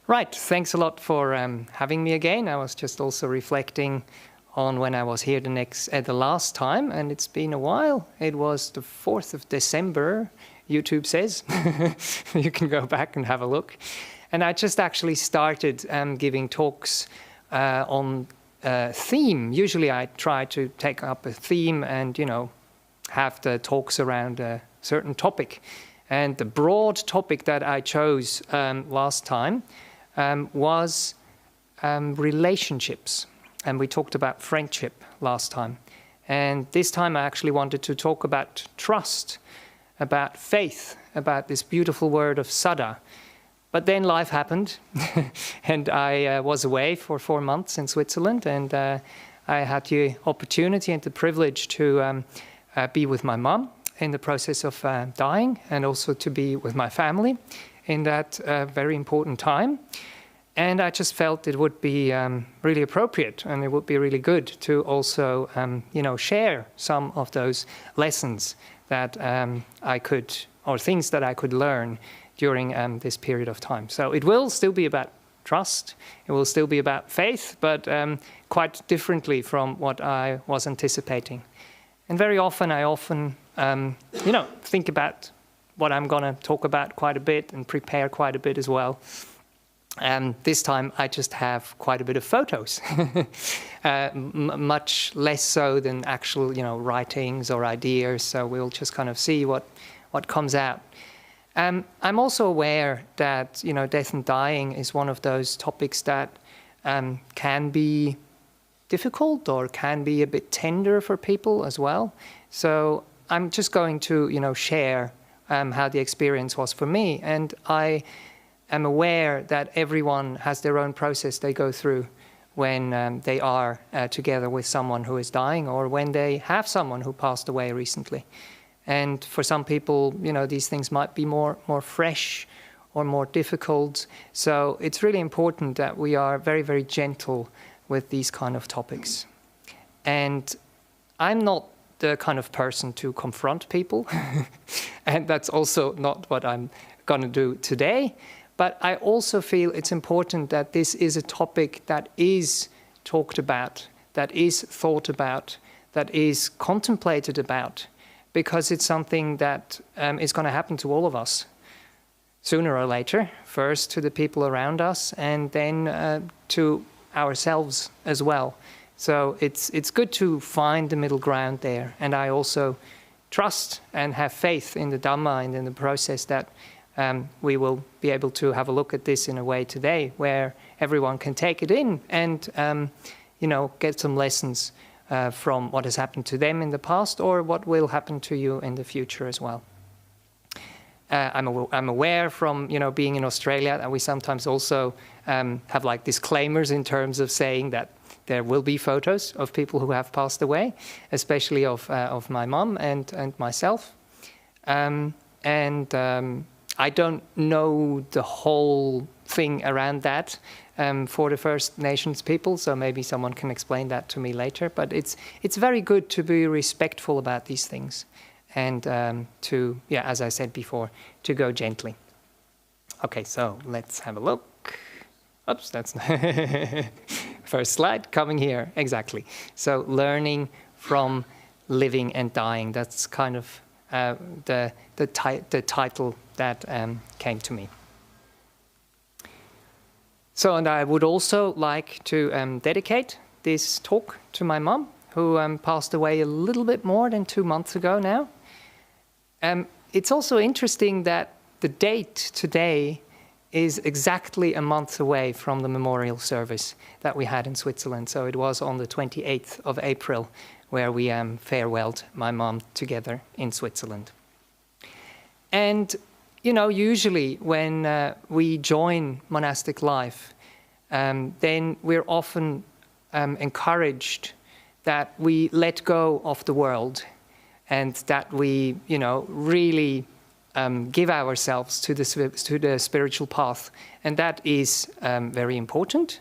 Right, thanks a lot for having me again. I was just also reflecting on when I was here the last time, and it's been a while. It was the 4th of December, YouTube says. You can go back and have a look. And I just actually started giving talks on a theme. Usually I try to take up a theme and, have the talks around a certain topic. And the broad topic that I chose last time was relationships. And we talked about friendship last time. And this time I actually wanted to talk about trust, about faith, about this beautiful word of saddha. But then life happened, and I was away for 4 months in Switzerland, and I had the opportunity and the privilege to be with my mum in the process of dying, and also to be with my family in that very important time. And I just felt it would be really appropriate, and it would be really good to also, share some of those lessons that I could, or things that I could learn during this period of time. So it will still be about trust, it will still be about faith, but quite differently from what I was anticipating. And very often, I think about what I'm going to talk about quite a bit and prepare quite a bit as well. This time, I just have quite a bit of photos, much less so than actual, writings or ideas. So we'll just kind of see what comes out. I'm also aware that, death and dying is one of those topics that can be difficult or can be a bit tender for people as well. So I'm just going to, share how the experience was for me. And I am aware that everyone has their own process they go through when they are together with someone who is dying, or when they have someone who passed away recently. And for some people, these things might be more fresh or more difficult. So it's really important that we are very, very gentle with these kind of topics. And I'm not the kind of person to confront people. And that's also not what I'm going to do today. But I also feel it's important that this is a topic that is talked about, that is thought about, that is contemplated about, because it's something that is going to happen to all of us sooner or later, first to the people around us, and then to ourselves as well. So it's good to find the middle ground there. And I also trust and have faith in the Dhamma and in the process that we will be able to have a look at this in a way today where everyone can take it in and, get some lessons from what has happened to them in the past, or what will happen to you in the future as well. I'm aware from being in Australia that we sometimes also have like disclaimers in terms of saying that there will be photos of people who have passed away, especially of my mum and myself. I don't know the whole thing around that for the First Nations people, so maybe someone can explain that to me later. But it's very good to be respectful about these things, and to, as I said before, to go gently. Okay, so let's have a look. Oops, that's first slide coming here, exactly. So learning from living and dying, that's kind of the title that came to me. So, and I would also like to dedicate this talk to my mum, who passed away a little bit more than 2 months ago now. It's also interesting that the date today is exactly a month away from the memorial service that we had in Switzerland. So it was on the 28th of April where we farewelled my mum together in Switzerland. And usually when we join monastic life, then we're often encouraged that we let go of the world, and that we, really give ourselves to the spiritual path. And that is very important.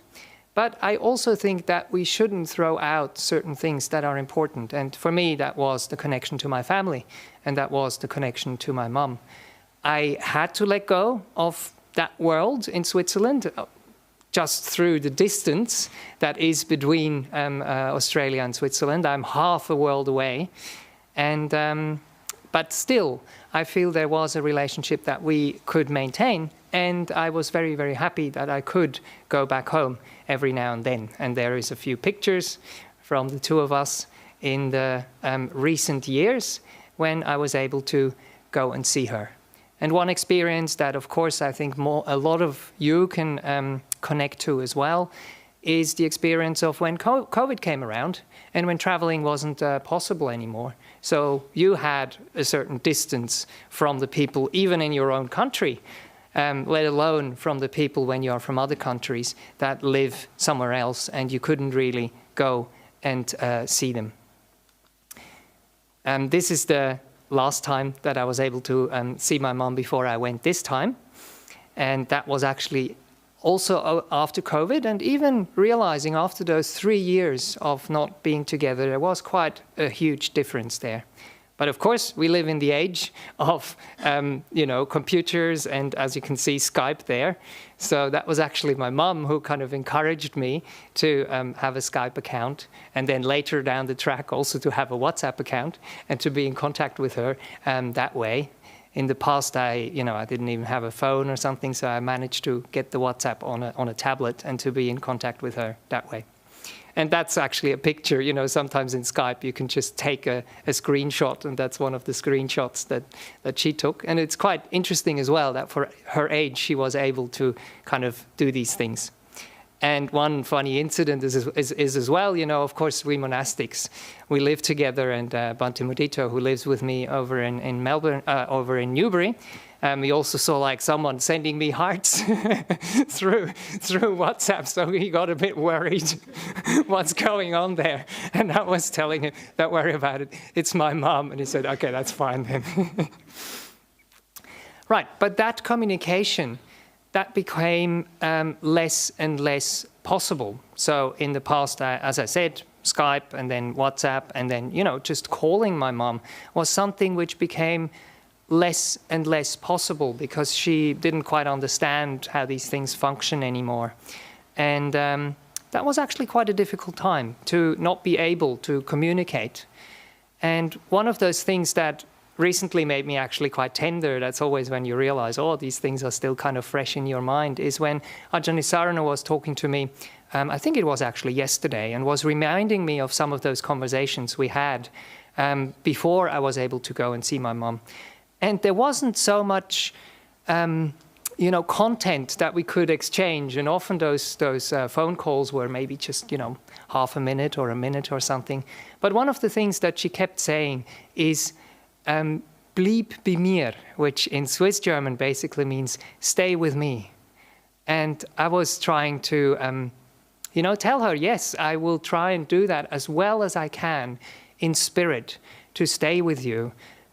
But I also think that we shouldn't throw out certain things that are important. And for me, that was the connection to my family, and that was the connection to my mum. I had to let go of that world in Switzerland. just through the distance that is between Australia and Switzerland. I'm half a world away. And but still, I feel there was a relationship that we could maintain. And I was very, very happy that I could go back home every now and then. And there is a few pictures from the two of us in the recent years when I was able to go and see her. And one experience that, of course, I think a lot of you can connect to as well is the experience of when COVID came around and when traveling wasn't possible anymore. So you had a certain distance from the people, even in your own country, let alone from the people when you're from other countries that live somewhere else and you couldn't really go and see them. This is the last time that I was able to see my mom before I went this time. And that was actually also after COVID, and even realizing after those 3 years of not being together, there was quite a huge difference there. But of course, we live in the age of, computers and, as you can see, Skype there. So that was actually my mum who kind of encouraged me to have a Skype account, and then later down the track also to have a WhatsApp account and to be in contact with her that way. In the past, I didn't even have a phone or something, so I managed to get the WhatsApp on a tablet and to be in contact with her that way. And that's actually a picture, sometimes in Skype you can just take a screenshot, and that's one of the screenshots that she took. And it's quite interesting as well that for her age she was able to kind of do these things. And one funny incident is as well, of course, we monastics, we live together, and Bhante Bodhidhaja, who lives with me over in Melbourne, over in Newbury, we also saw someone sending me hearts through WhatsApp, so he got a bit worried what's going on there. And I was telling him, don't worry about it, it's my mom. And he said, okay, that's fine then. Right, but that communication, that became less and less possible. So in the past, as I said, Skype and then WhatsApp and then, just calling my mom was something which became less and less possible because she didn't quite understand how these things function anymore. And that was actually quite a difficult time to not be able to communicate. And one of those things that recently made me actually quite tender, that's always when you realize, these things are still kind of fresh in your mind, is when Ajahn Nisarana was talking to me, I think it was actually yesterday, and was reminding me of some of those conversations we had before I was able to go and see my mom. And there wasn't so much, content that we could exchange. And often those phone calls were maybe just, half a minute or a minute or something. But one of the things that she kept saying is, Blieb bei mir, which in Swiss German basically means stay with me. And I was trying to, tell her, yes, I will try and do that as well as I can in spirit to stay with you.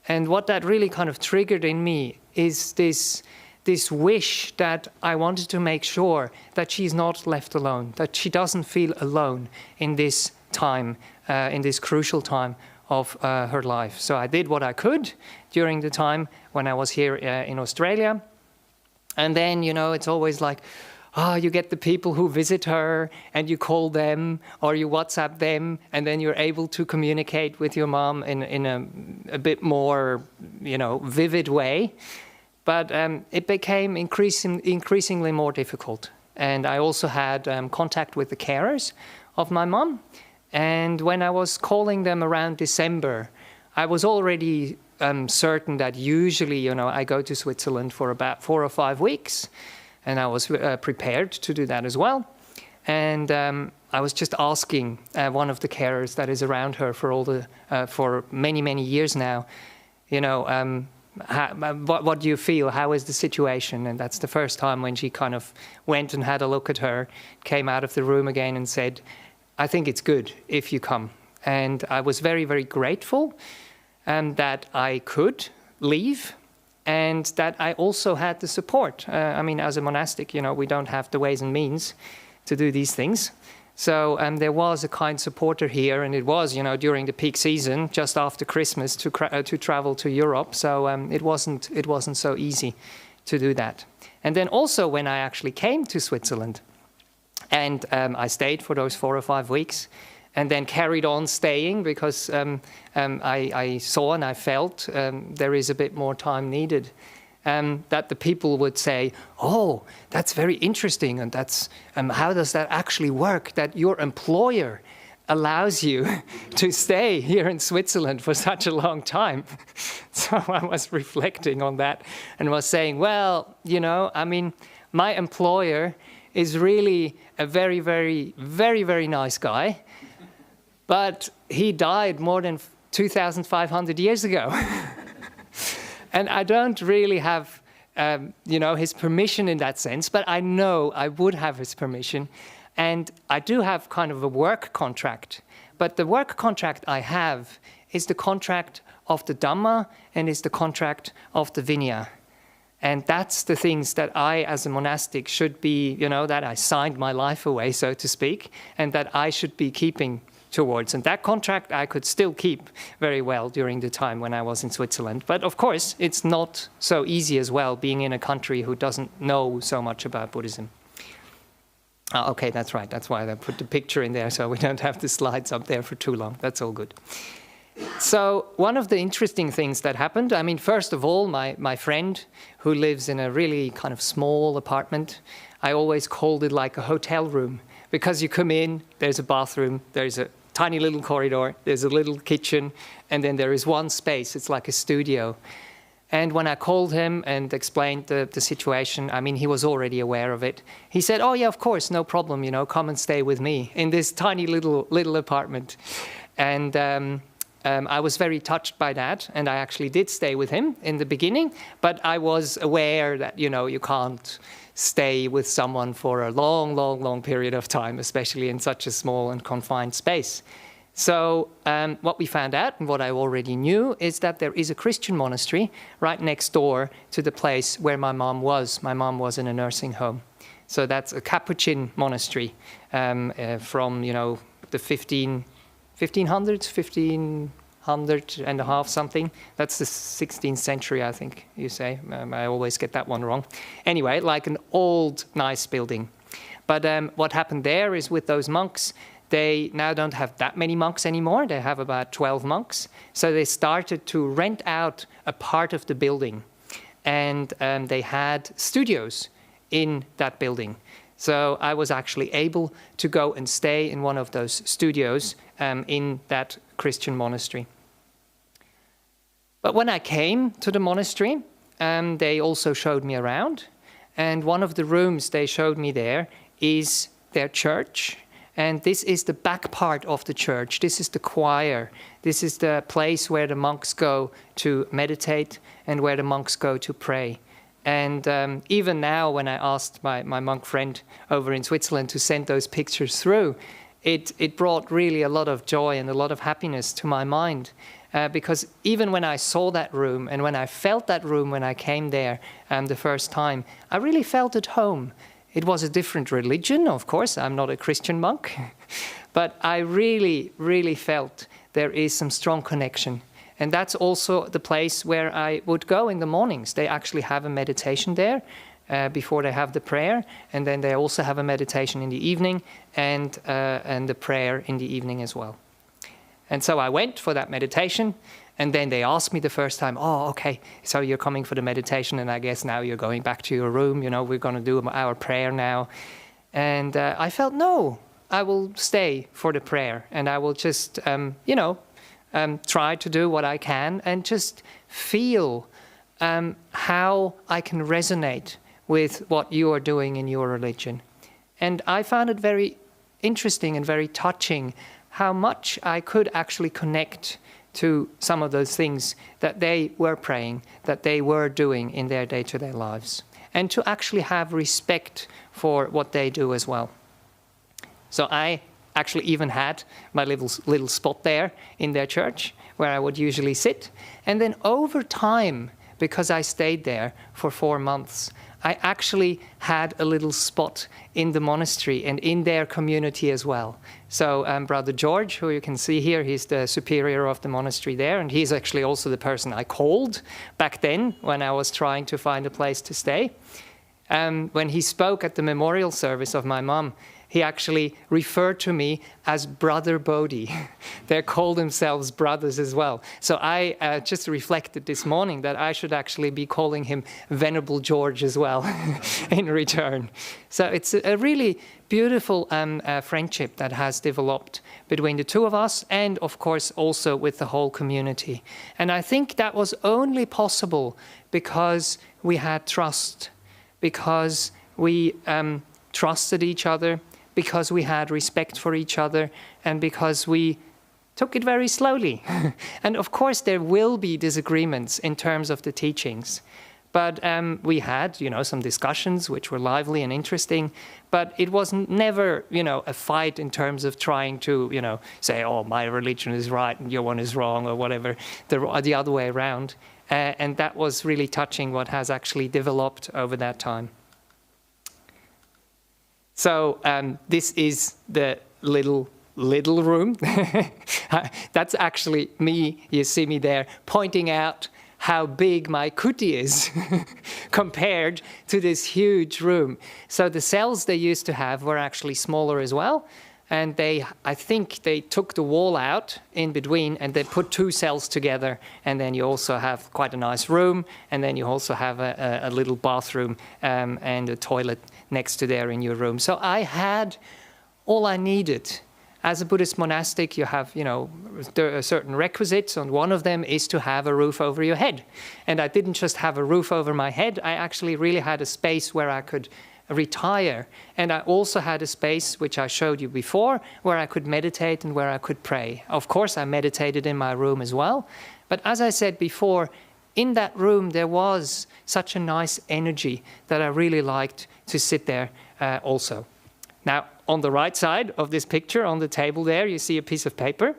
And what that really kind of triggered in me is this wish that I wanted to make sure that she's not left alone, that she doesn't feel alone in this time, in this crucial time of her life. So I did what I could during the time when I was here in Australia. And then, it's always like, you get the people who visit her and you call them or you WhatsApp them, and then you're able to communicate with your mom in a bit more, vivid way. But it became increasingly more difficult. And I also had contact with the carers of my mom. And when I was calling them around December, I was already certain that usually, I go to Switzerland for about 4 or 5 weeks. And I was prepared to do that as well. And I was just asking one of the carers that is around her for many, many years now, what do you feel? How is the situation? And that's the first time when she kind of went and had a look at her, came out of the room again and said, I think it's good if you come. And I was very, very grateful that I could leave. And that I also had the support. As a monastic, we don't have the ways and means to do these things. So there was a kind supporter here, and it was, during the peak season, just after Christmas, to travel to Europe. So it wasn't so easy to do that. And then also when I actually came to Switzerland, And I stayed for those 4 or 5 weeks, and then carried on staying because I saw and I felt there is a bit more time needed. That the people would say, oh, that's very interesting, and that's how does that actually work, that your employer allows you to stay here in Switzerland for such a long time. So I was reflecting on that and was saying, well, you know, I mean, my employer is really a very, very, very, very nice guy, but he died more than 2,500 years ago. And I don't really have, you know, his permission in that sense, but I know I would have his permission. And I do have kind of a work contract, but the work contract I have is the contract of the Dhamma and is the contract of the Vinaya. And that's the things that I, as a monastic, should be, you know, that I signed my life away, so to speak, and that I should be keeping towards. And that contract I could still keep very well during the time when I was in Switzerland. But of course, it's not so easy as well, being in a country who doesn't know so much about Buddhism. Okay, that's right. That's why I put the picture in there, so we don't have the slides up there for too long. That's all good. So one of the interesting things that happened, I mean, first of all, my friend who lives in a really kind of small apartment, I always called it like a hotel room, because you come in, there's a bathroom, there's a tiny little corridor, there's a little kitchen, and then there is one space. It's like a studio. And when I called him and explained the situation, I mean, he was already aware of it. He said, oh, yeah, of course, no problem, you know, come and stay with me in this tiny little apartment. And I was very touched by that, and I actually did stay with him in the beginning, but I was aware that, you know, you can't stay with someone for a long, long, long period of time, especially in such a small and confined space. So what we found out, and what I already knew, is that there is a Christian monastery right next door to the place where my mom was. My mom was in a nursing home. So that's a Capuchin monastery from, you know, the 1500s, 1500 and a half something. That's the 16th century, I think you say. I always get that one wrong. Anyway, like an old, nice building. But what happened there is with those monks, they now don't have that many monks anymore. They have about 12 monks. So they started to rent out a part of the building. And they had studios in that building. So I was actually able to go and stay in one of those studios in that Christian monastery. But when I came to the monastery, they also showed me around. And one of the rooms they showed me there is their church. And this is the back part of the church. This is the choir. This is the place where the monks go to meditate and where the monks go to pray. And even now, when I asked my monk friend over in Switzerland to send those pictures through, it brought really a lot of joy and a lot of happiness to my mind. Because even when I saw that room and when I felt that room when I came there the first time, I really felt at home. It was a different religion, of course. I'm not a Christian monk. But I really, really felt there is some strong connection. And that's also the place where I would go in the mornings. They actually have a meditation there before they have the prayer. And then they also have a meditation in the evening and the prayer in the evening as well. And so I went for that meditation. And then they asked me the first time, oh, okay, so you're coming for the meditation, and I guess now you're going back to your room, you know, we're going to do our prayer now. And I felt, no, I will stay for the prayer, and I will just, you know, try to do what I can and just feel how I can resonate with what you are doing in your religion. And I found it very interesting and very touching how much I could actually connect to some of those things that they were praying, that they were doing in their day-to-day lives, and to actually have respect for what they do as well. So I actually even had my little spot there in their church where I would usually sit. And then over time, because I stayed there for 4 months, I actually had a little spot in the monastery and in their community as well. So Brother George, who you can see here, he's the superior of the monastery there, and he's actually also the person I called back then when I was trying to find a place to stay. When he spoke at the memorial service of my mom, he actually referred to me as Brother Bodhi. They call themselves brothers as well. So I just reflected this morning that I should actually be calling him Venerable George as well in return. So it's a really beautiful friendship that has developed between the two of us, and of course also with the whole community. And I think that was only possible because we had trust, because we trusted each other, because we had respect for each other, and because we took it very slowly. And of course there will be disagreements in terms of the teachings. But we had, some discussions which were lively and interesting, but it was never, a fight in terms of trying to, say, oh, my religion is right and your one is wrong or whatever, the other way around. And that was really touching what has actually developed over that time. So this is the little room. That's actually me, you see me there, pointing out how big my kuti is compared to this huge room. So the cells they used to have were actually smaller as well. And I think they took the wall out in between and they put two cells together. And then you also have quite a nice room. And then you also have a little bathroom and a toilet next to there in your room. So I had all I needed. As a Buddhist monastic, you have, there are certain requisites, and one of them is to have a roof over your head. And I didn't just have a roof over my head, I actually really had a space where I could retire. And I also had a space, which I showed you before, where I could meditate and where I could pray. Of course, I meditated in my room as well. But as I said before, in that room, there was such a nice energy that I really liked to sit there also. Now, on the right side of this picture, on the table there, you see a piece of paper.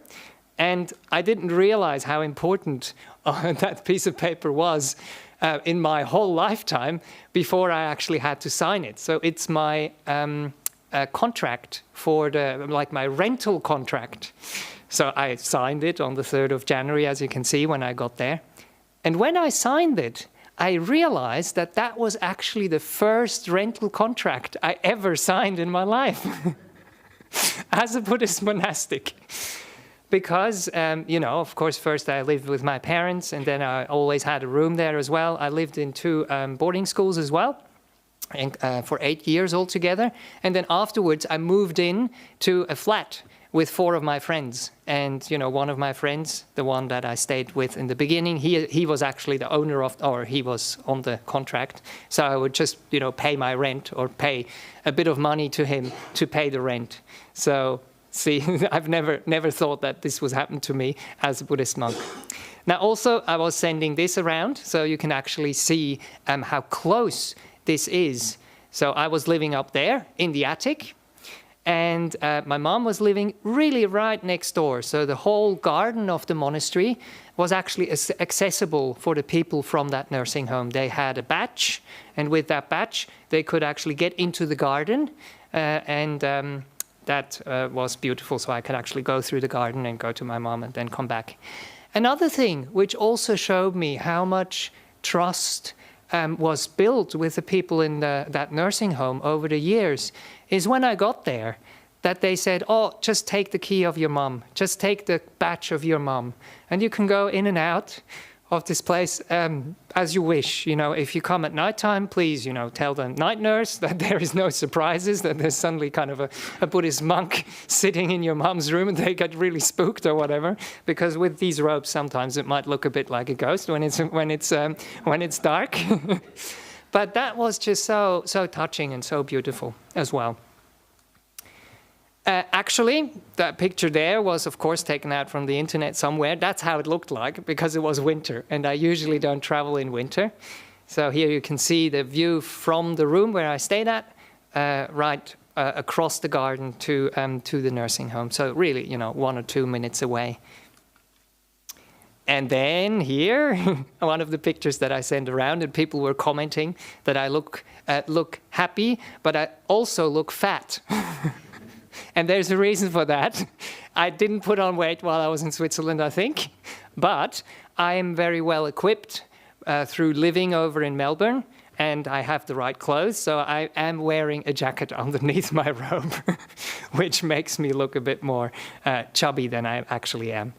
And I didn't realize how important that piece of paper was in my whole lifetime before I actually had to sign it. So it's my contract for my rental contract. So I signed it on the 3rd of January, as you can see, when I got there. And when I signed it, I realized that that was actually the first rental contract I ever signed in my life as a Buddhist monastic. Because, of course, first I lived with my parents, and then I always had a room there as well. I lived in 2 boarding schools as well, and, for 8 years altogether. And then afterwards, I moved in to a flat with 4 of my friends. And, one of my friends, the one that I stayed with in the beginning, he was actually the owner or he was on the contract. So I would just, pay my rent or pay a bit of money to him to pay the rent. So, see, I've never thought that this was happened to me as a Buddhist monk. Now, also, I was sending this around, so you can actually see how close this is. So I was living up there in the attic. And my mom was living really right next door. So the whole garden of the monastery was actually accessible for the people from that nursing home. They had a badge, and with that badge, they could actually get into the garden. That was beautiful. So I could actually go through the garden and go to my mom and then come back. Another thing which also showed me how much trust was built with the people in that nursing home over the years is when I got there, that they said, oh, just take the key of your mom, just take the badge of your mom, and you can go in and out of this place as you wish. If you come at nighttime, please, tell the night nurse that there is no surprises, that there's suddenly kind of a Buddhist monk sitting in your mom's room and they get really spooked or whatever. Because with these robes, sometimes it might look a bit like a ghost when it's dark. But that was just so touching and so beautiful as well. Actually, that picture there was, of course, taken out from the internet somewhere. That's how it looked like, because it was winter, and I usually don't travel in winter. So here you can see the view from the room where I stayed at, right across the garden to the nursing home. So really, 1 or 2 minutes away. And then here, one of the pictures that I sent around, and people were commenting that I look happy, but I also look fat. And there's a reason for that. I didn't put on weight while I was in Switzerland, I think. But I am very well equipped through living over in Melbourne and I have the right clothes, so I am wearing a jacket underneath my robe, which makes me look a bit more chubby than I actually am.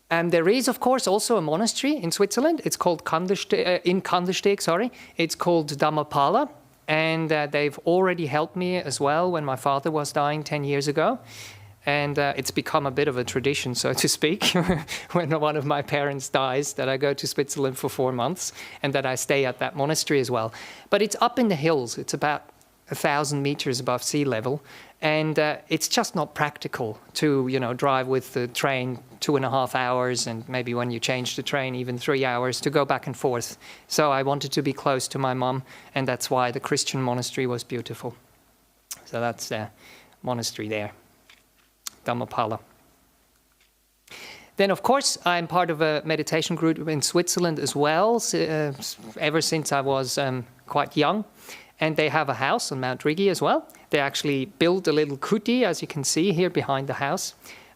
And there is, of course, also a monastery in Switzerland. It's called Kandersteg, It's called Dhammapala, and they've already helped me as well when my father was dying 10 years ago. And it's become a bit of a tradition, so to speak, when one of my parents dies, that I go to Switzerland for 4 months and that I stay at that monastery as well. But it's up in the hills. It's about 1,000 meters above sea level. And it's just not practical to, drive with the train 2.5 hours, and maybe when you change the train, even 3 hours to go back and forth. So I wanted to be close to my mum, and that's why the Christian monastery was beautiful. So that's the monastery there. Dhammapala. Then, of course, I'm part of a meditation group in Switzerland as well, ever since I was quite young. And they have a house on Mount Rigi as well. They actually built a little kuti, as you can see here behind the house.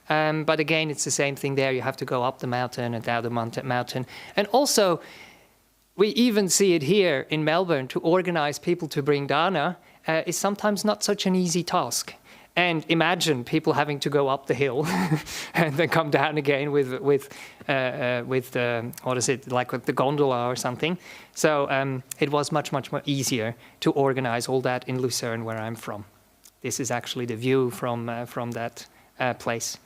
But again, it's the same thing there. You have to go up the mountain and down the mountain. And also, we even see it here in Melbourne. To organize people to bring dana is sometimes not such an easy task. And imagine people having to go up the hill and then come down again with what is it, like with the gondola or something. So it was much more easier to organize all that in Lucerne, where I'm from. This is actually the view from that place.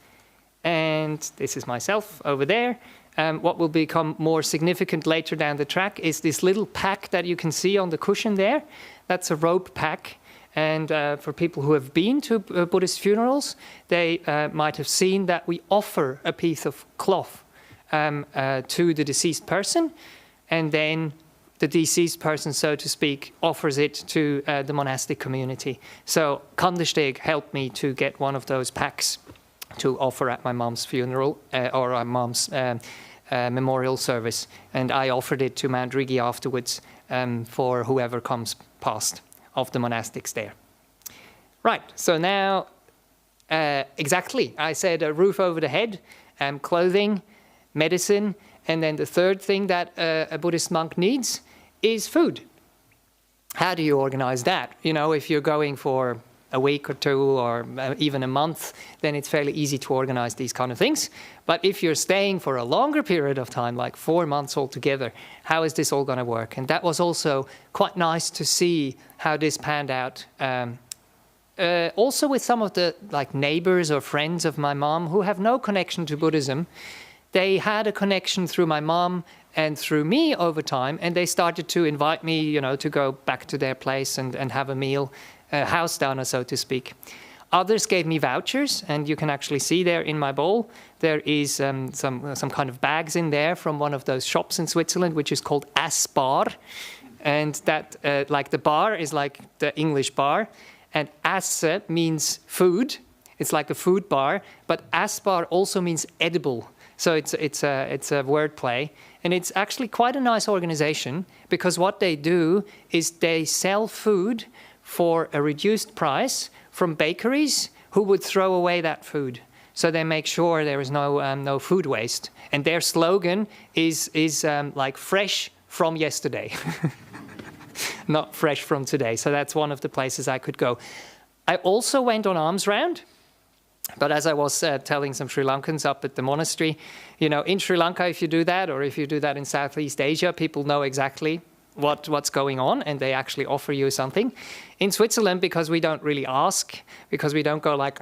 And this is myself over there. What will become more significant later down the track is this little pack that you can see on the cushion there. That's a rope pack. And for people who have been to Buddhist funerals, they might have seen that we offer a piece of cloth to the deceased person, and then the deceased person, so to speak, offers it to the monastic community. So Kandersteg helped me to get one of those packs to offer at my mom's funeral or my mom's memorial service, and I offered it to Mount Rigi afterwards for whoever comes past of the monastics there. Right, so now, exactly, I said a roof over the head, clothing, medicine, and then the third thing that a Buddhist monk needs is food. How do you organize that? If you're going for a week or two or even a month, then it's fairly easy to organize these kind of things. But if you're staying for a longer period of time, like 4 months altogether, how is this all going to work? And that was also quite nice to see how this panned out. Also with some of the neighbors or friends of my mom who have no connection to Buddhism, they had a connection through my mom and through me over time, and they started to invite me, to go back to their place and have a meal. House dana, so to speak. Others gave me vouchers, and you can actually see there in my bowl, there is some kind of bags in there from one of those shops in Switzerland, which is called Asbar. And that, like the bar is like the English bar, and Asse means food. It's like a food bar, but Asbar also means edible. So it's a word play. And it's actually quite a nice organization, because what they do is they sell food for a reduced price from bakeries who would throw away that food. So they make sure there is no food waste. And their slogan is like fresh from yesterday, not fresh from today. So that's one of the places I could go. I also went on alms round. But as I was telling some Sri Lankans up at the monastery, in Sri Lanka, if you do that, or if you do that in Southeast Asia, people know exactly what's going on, and they actually offer you something. In Switzerland, because we don't really ask, because we don't go like,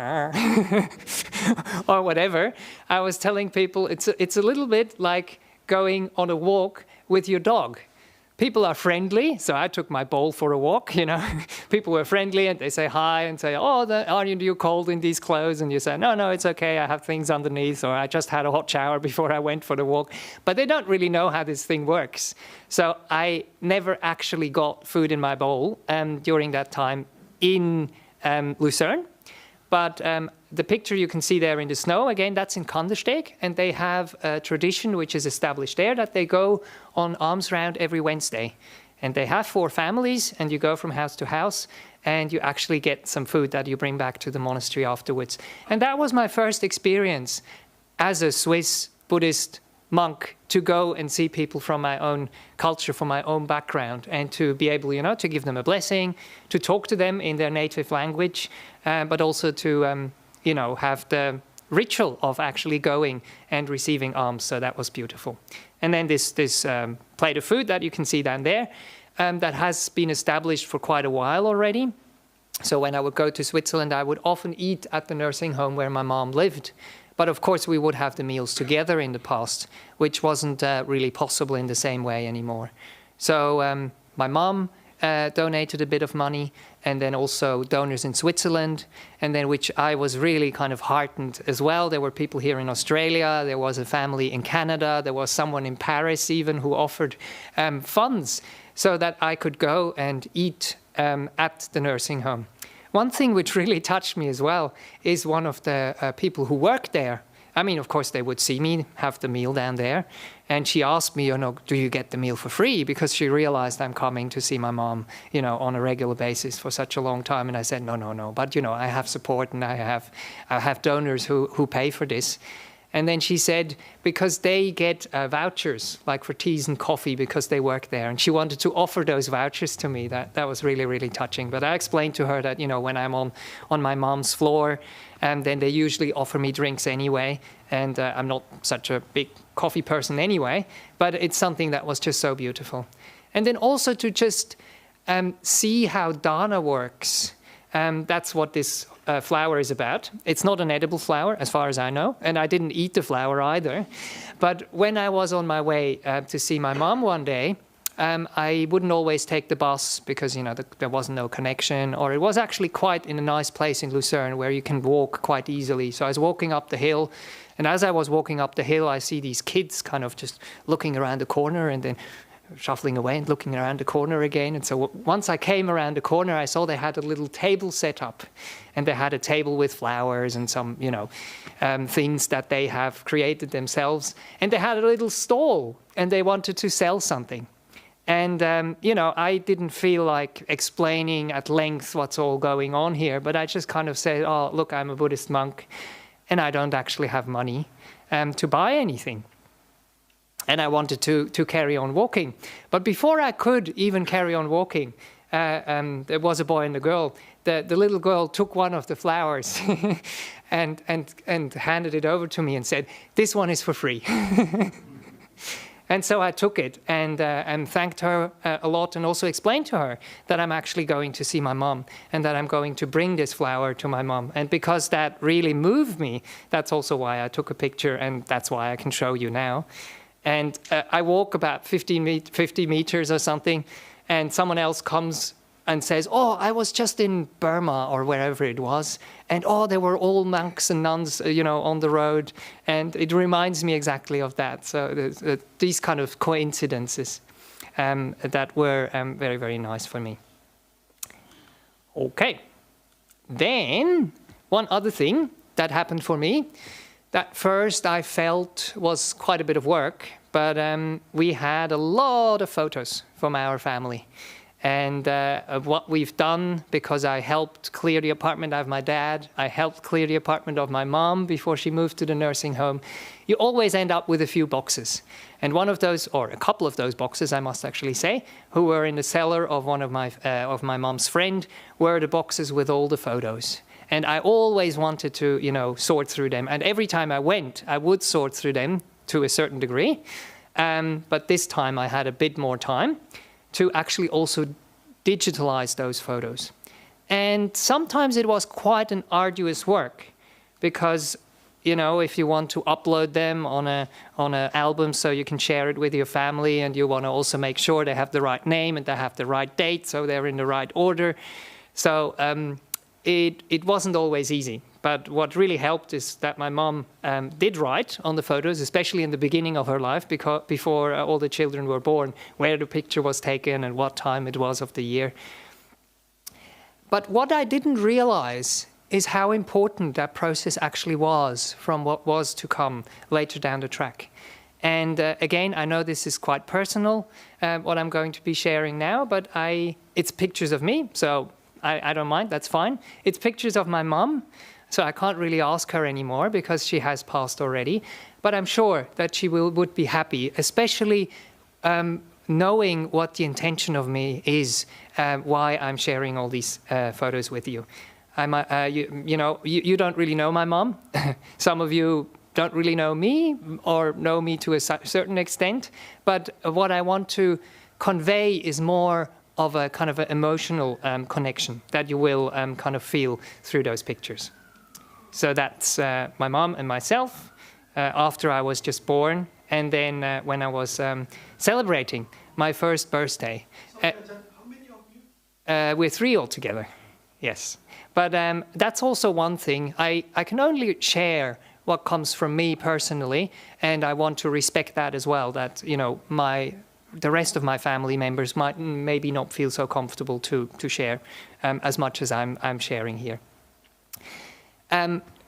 or whatever, I was telling people it's a little bit like going on a walk with your dog. People are friendly, so I took my bowl for a walk, People were friendly, and they say hi and say, aren't you cold in these clothes? And you say, no, it's okay, I have things underneath, or I just had a hot shower before I went for the walk. But they don't really know how this thing works. So I never actually got food in my bowl during that time in Lucerne. But the picture you can see there in the snow, again, that's in Kandersteg, and they have a tradition which is established there that they go on alms round every Wednesday. And they have 4 families, and you go from house to house, and you actually get some food that you bring back to the monastery afterwards. And that was my first experience as a Swiss Buddhist monk to go and see people from my own culture, from my own background, and to be able, to give them a blessing, to talk to them in their native language, but also to, have the ritual of actually going and receiving alms. So that was beautiful. And then this plate of food that you can see down there, that has been established for quite a while already. So when I would go to Switzerland, I would often eat at the nursing home where my mom lived. But of course, we would have the meals together in the past, which wasn't really possible in the same way anymore. So my mom donated a bit of money, and then also donors in Switzerland, and then which I was really kind of heartened as well. There were people here in Australia, there was a family in Canada, there was someone in Paris even who offered funds so that I could go and eat at the nursing home. One thing which really touched me as well is one of the people who worked there. I mean, of course, they would see me have the meal down there. And she asked me, do you get the meal for free? Because she realized I'm coming to see my mom, on a regular basis for such a long time. And I said, no. But, I have support and I have donors who pay for this. And then she said, because they get vouchers, like for teas and coffee, because they work there. And she wanted to offer those vouchers to me. That was really, really touching. But I explained to her that, when I'm on my mom's floor, and then they usually offer me drinks anyway. And I'm not such a big coffee person anyway. But it's something that was just so beautiful. And then also to just see how dana works. That's what this flower is about. It's not an edible flower, as far as I know, and I didn't eat the flower either. But when I was on my way to see my mom one day, I wouldn't always take the bus because, there was no connection, or it was actually quite in a nice place in Lucerne where you can walk quite easily. So I was walking up the hill, and as I was walking up the hill, I see these kids kind of just looking around the corner and then shuffling away and looking around the corner again. And so once I came around the corner, I saw they had a little table set up, and they had a table with flowers and some, things that they have created themselves. And they had a little stall, and they wanted to sell something. And, I didn't feel like explaining at length what's all going on here, but I just kind of said, oh, look, I'm a Buddhist monk, and I don't actually have money to buy anything. And I wanted to carry on walking. But before I could even carry on walking, there was a boy and a girl. The little girl took one of the flowers and handed it over to me and said, this one is for free. And so I took it and thanked her a lot, and also explained to her that I'm actually going to see my mom and that I'm going to bring this flower to my mom. And because that really moved me, that's also why I took a picture, and that's why I can show you now. And I walk about 50 meters or something, and someone else comes and says, oh, I was just in Burma or wherever it was, and there were all monks and nuns, on the road. And it reminds me exactly of that. So these kind of coincidences that were very, very nice for me. Okay. Then one other thing that happened for me, that first I felt was quite a bit of work, but we had a lot of photos from our family. And of what we've done, because I helped clear the apartment of my dad, I helped clear the apartment of my mom before she moved to the nursing home, you always end up with a few boxes. And one of those, or a couple of those boxes, I must actually say, who were in the cellar of one of my mom's friend, were the boxes with all the photos. And I always wanted to, sort through them. And every time I went, I would sort through them to a certain degree. But this time I had a bit more time to actually also digitalize those photos. And sometimes it was quite an arduous work because, if you want to upload them on an album so you can share it with your family, and you want to also make sure they have the right name and they have the right date so they're in the right order. So it wasn't always easy. But what really helped is that my mom did write on the photos, especially in the beginning of her life, before all the children were born, where the picture was taken and what time it was of the year. But what I didn't realize is how important that process actually was from what was to come later down the track. And again, I know this is quite personal, what I'm going to be sharing now, but it's pictures of me, so I don't mind, that's fine. It's pictures of my mom. so I can't really ask her anymore because she has passed already. But I'm sure that she would be happy, especially knowing what the intention of me is, why I'm sharing all these photos with you. You don't really know my mom. Some of you don't really know me or know me to a certain extent. But what I want to convey is more of a kind of an emotional connection that you will kind of feel through those pictures. So that's my mom and myself after I was just born, and then when I was celebrating my first birthday. How many of you? We're 3 altogether, yes. But that's also one thing. I can only share what comes from me personally, and I want to respect that as well, that, you know, the rest of my family members might maybe not feel so comfortable to share as much as I'm sharing here.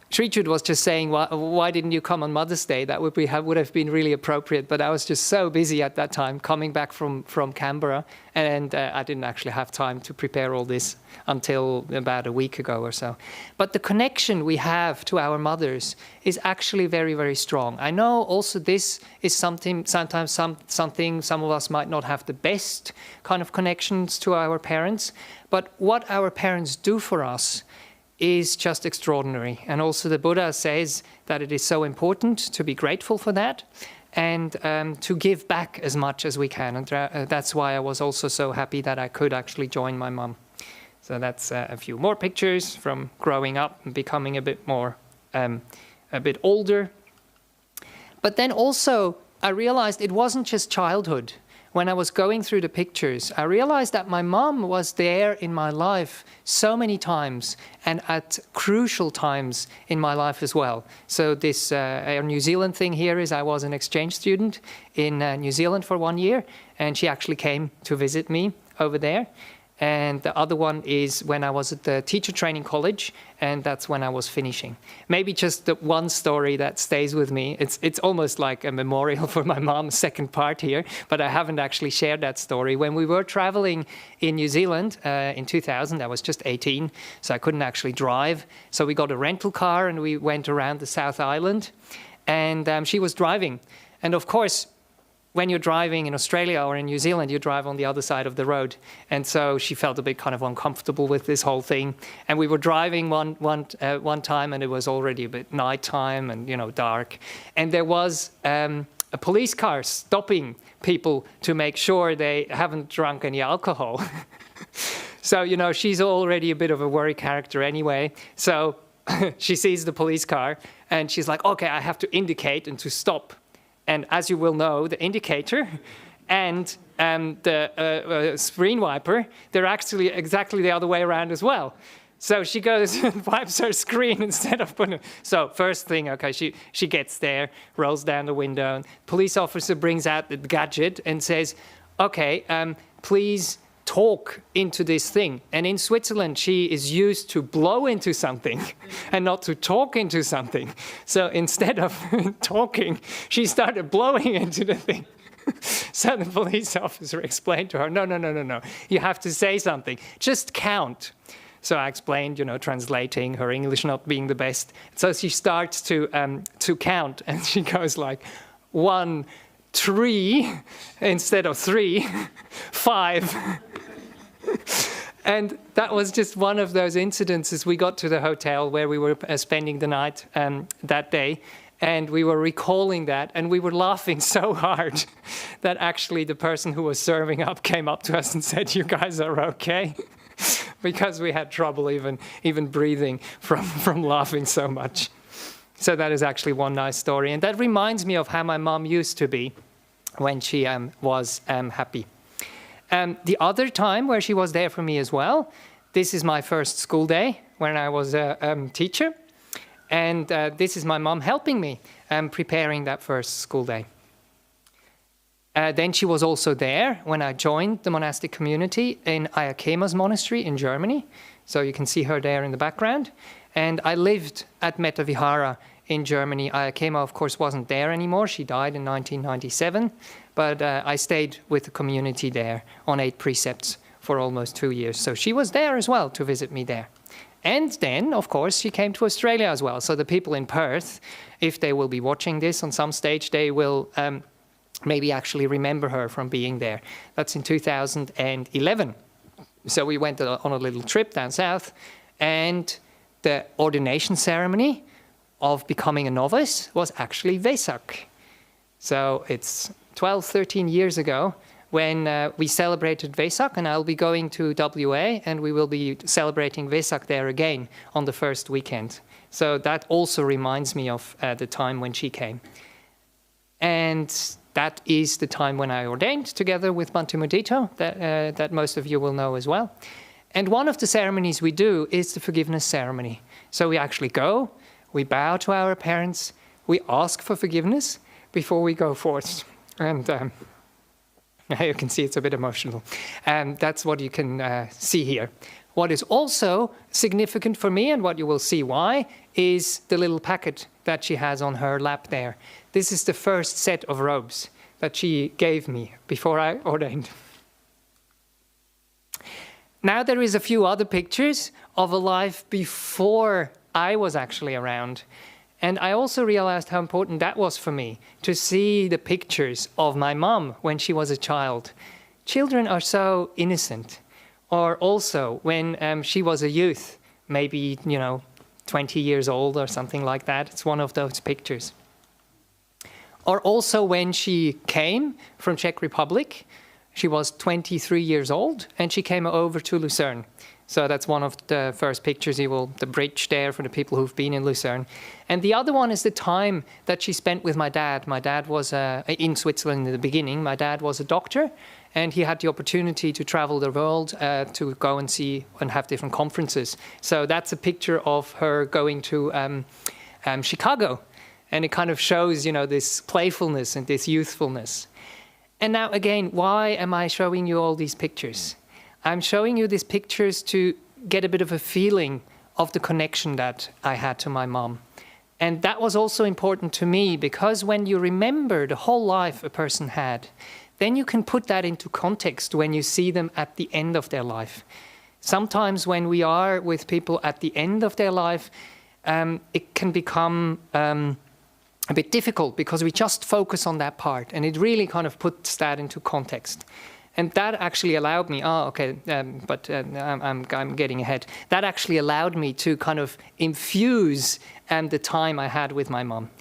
Srichud was just saying, why didn't you come on Mother's Day? That would have been really appropriate, but I was just so busy at that time coming back from Canberra, and I didn't actually have time to prepare all this until about a week ago or so. But the connection we have to our mothers is actually very, very strong. I know also this is something some of us might not have the best kind of connections to our parents, but what our parents do for us is just extraordinary. And also the Buddha says that it is so important to be grateful for that and to give back as much as we can. And that's why I was also so happy that I could actually join my mum. So that's a few more pictures from growing up and becoming a bit more, a bit older. But then also I realized it wasn't just childhood. When I was going through the pictures, I realized that my mom was there in my life so many times and at crucial times in my life as well. So this New Zealand thing here is I was an exchange student in New Zealand for 1 year, and she actually came to visit me over there. And the other one is when I was at the teacher training college, and that's when I was finishing. Maybe just the one story that stays with me. It's almost like a memorial for my mom's second part here, but I haven't actually shared that story. When we were traveling in New Zealand in 2000, I was just 18, so I couldn't actually drive. So we got a rental car and we went around the South Island, and she was driving. And of course, when you're driving in Australia or in New Zealand, you drive on the other side of the road. And so she felt a bit kind of uncomfortable with this whole thing. And we were driving one time, and it was already a bit nighttime and, you know, dark. And there was a police car stopping people to make sure they haven't drunk any alcohol. So, you know, she's already a bit of a worry character anyway. So she sees the police car and she's like, okay, I have to indicate and to stop. And as you will know, the indicator and the screen wiper, they're actually exactly the other way around as well. So she goes and wipes her screen instead of putting it. So first thing, okay, she gets there, rolls down the window. And police officer brings out the gadget and says, okay, please talk into this thing. And in Switzerland, she is used to blow into something and not to talk into something. So instead of talking, she started blowing into the thing. So the police officer explained to her, no, you have to say something. Just count. So I explained, you know, translating, her English not being the best. So she starts to count, and she goes like 1, 3, instead of 3, 5. And that was just one of those incidences. We got to the hotel where we were spending the night that day, and we were recalling that, and we were laughing so hard that actually the person who was serving up came up to us and said, you guys are okay? Because we had trouble even breathing from laughing so much. So that is actually one nice story. And that reminds me of how my mom used to be when she was happy. The other time where she was there for me as well, this is my first school day when I was a teacher. And this is my mom helping me preparing that first school day. Then she was also there when I joined the monastic community in Ayakema's monastery in Germany. So you can see her there in the background. And I lived at Metta Vihara in Germany. Ayakema, of course, wasn't there anymore. She died in 1997. But I stayed with the community there on 8 precepts for almost 2 years. So she was there as well to visit me there. And then, of course, she came to Australia as well. So the people in Perth, if they will be watching this on some stage, they will maybe actually remember her from being there. That's in 2011. So we went on a little trip down south, and the ordination ceremony of becoming a novice was actually Vesak. So it's 12, 13 years ago when we celebrated Vesak, and I'll be going to WA, and we will be celebrating Vesak there again on the first weekend. So that also reminds me of the time when she came. And that is the time when I ordained together with Bhante Bodhidhaja, that most of you will know as well. And one of the ceremonies we do is the forgiveness ceremony. So we actually go, we bow to our parents, we ask for forgiveness before we go forth. And you can see it's a bit emotional. That's what you can see here. What is also significant for me, and what you will see why, is the little packet that she has on her lap there. This is the first set of robes that she gave me before I ordained. Now there is a few other pictures of a life before I was actually around. And I also realized how important that was for me, to see the pictures of my mom when she was a child. Children are so innocent. Or also when she was a youth, maybe, 20 years old or something like that. It's one of those pictures. Or also when she came from Czech Republic, she was 23 years old, and she came over to Lucerne. So that's one of the first pictures, the bridge there for the people who've been in Lucerne. And the other one is the time that she spent with my dad. My dad was in Switzerland in the beginning. My dad was a doctor, and he had the opportunity to travel the world to go and see and have different conferences. So that's a picture of her going to Chicago. And it kind of shows, this playfulness and this youthfulness. And now again, why am I showing you all these pictures? I'm showing you these pictures to get a bit of a feeling of the connection that I had to my mom. And that was also important to me, because when you remember the whole life a person had, then you can put that into context when you see them at the end of their life. Sometimes when we are with people at the end of their life, it can become a bit difficult, because we just focus on that part, and it really kind of puts that into context. And that actually allowed me, I'm getting ahead. That actually allowed me to kind of infuse the time I had with my mom.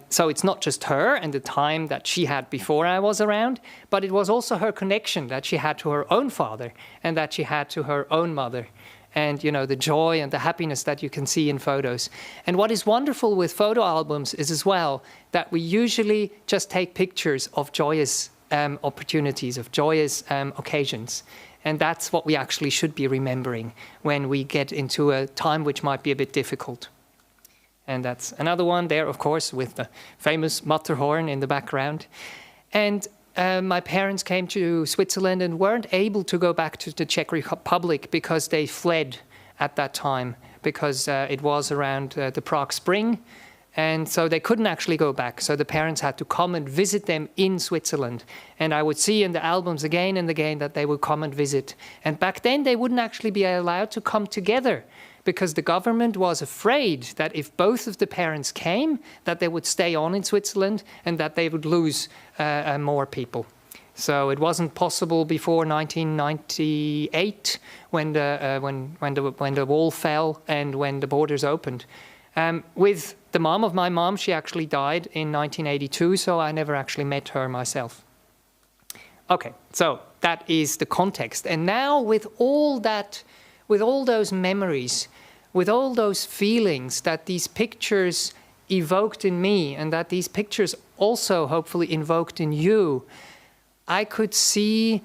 So it's not just her and the time that she had before I was around, but it was also her connection that she had to her own father and that she had to her own mother. And, the joy and the happiness that you can see in photos. And what is wonderful with photo albums is as well that we usually just take pictures of joyous opportunities, of joyous occasions. And that's what we actually should be remembering when we get into a time which might be a bit difficult. And that's another one there, of course, with the famous Matterhorn in the background. And my parents came to Switzerland and weren't able to go back to the Czech Republic because they fled at that time, because it was around the Prague Spring. And so they couldn't actually go back. So the parents had to come and visit them in Switzerland. And I would see in the albums again and again that they would come and visit. And back then they wouldn't actually be allowed to come together, because the government was afraid that if both of the parents came, that they would stay on in Switzerland and that they would lose more people. So it wasn't possible before 1998 when the wall fell and when the borders opened. With the mom of my mom, she actually died in 1982, so I never actually met her myself. Okay, so that is the context. And now with all that, with all those memories, with all those feelings that these pictures evoked in me, and that these pictures also hopefully invoked in you, I could see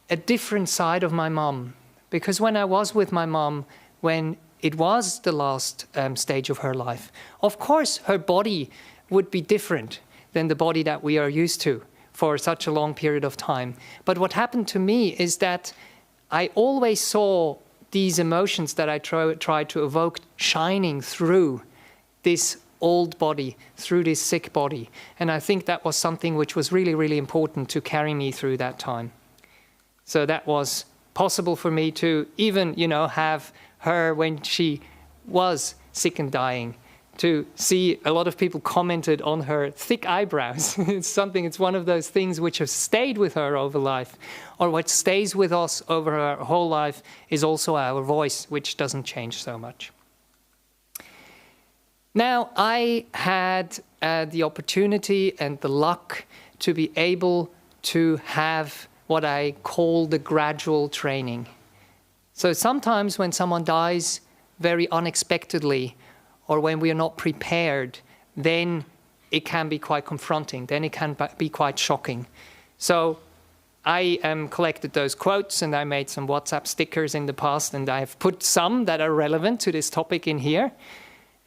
a different side of my mom. Because when I was with my mom, when it was the last stage of her life, of course her body would be different than the body that we are used to for such a long period of time. But what happened to me is that I always saw these emotions that I tried to evoke shining through this old body, through this sick body. And I think that was something which was really, really important to carry me through that time. So that was possible for me to even, have her when she was sick and dying, to see a lot of people commented on her thick eyebrows. It's one of those things which have stayed with her over life, or what stays with us over her whole life is also our voice, which doesn't change so much. Now, I had the opportunity and the luck to be able to have what I call the gradual training. So sometimes when someone dies very unexpectedly, or when we are not prepared, then it can be quite confronting, then it can be quite shocking. So I collected those quotes, and I made some WhatsApp stickers in the past, and I've put some that are relevant to this topic in here.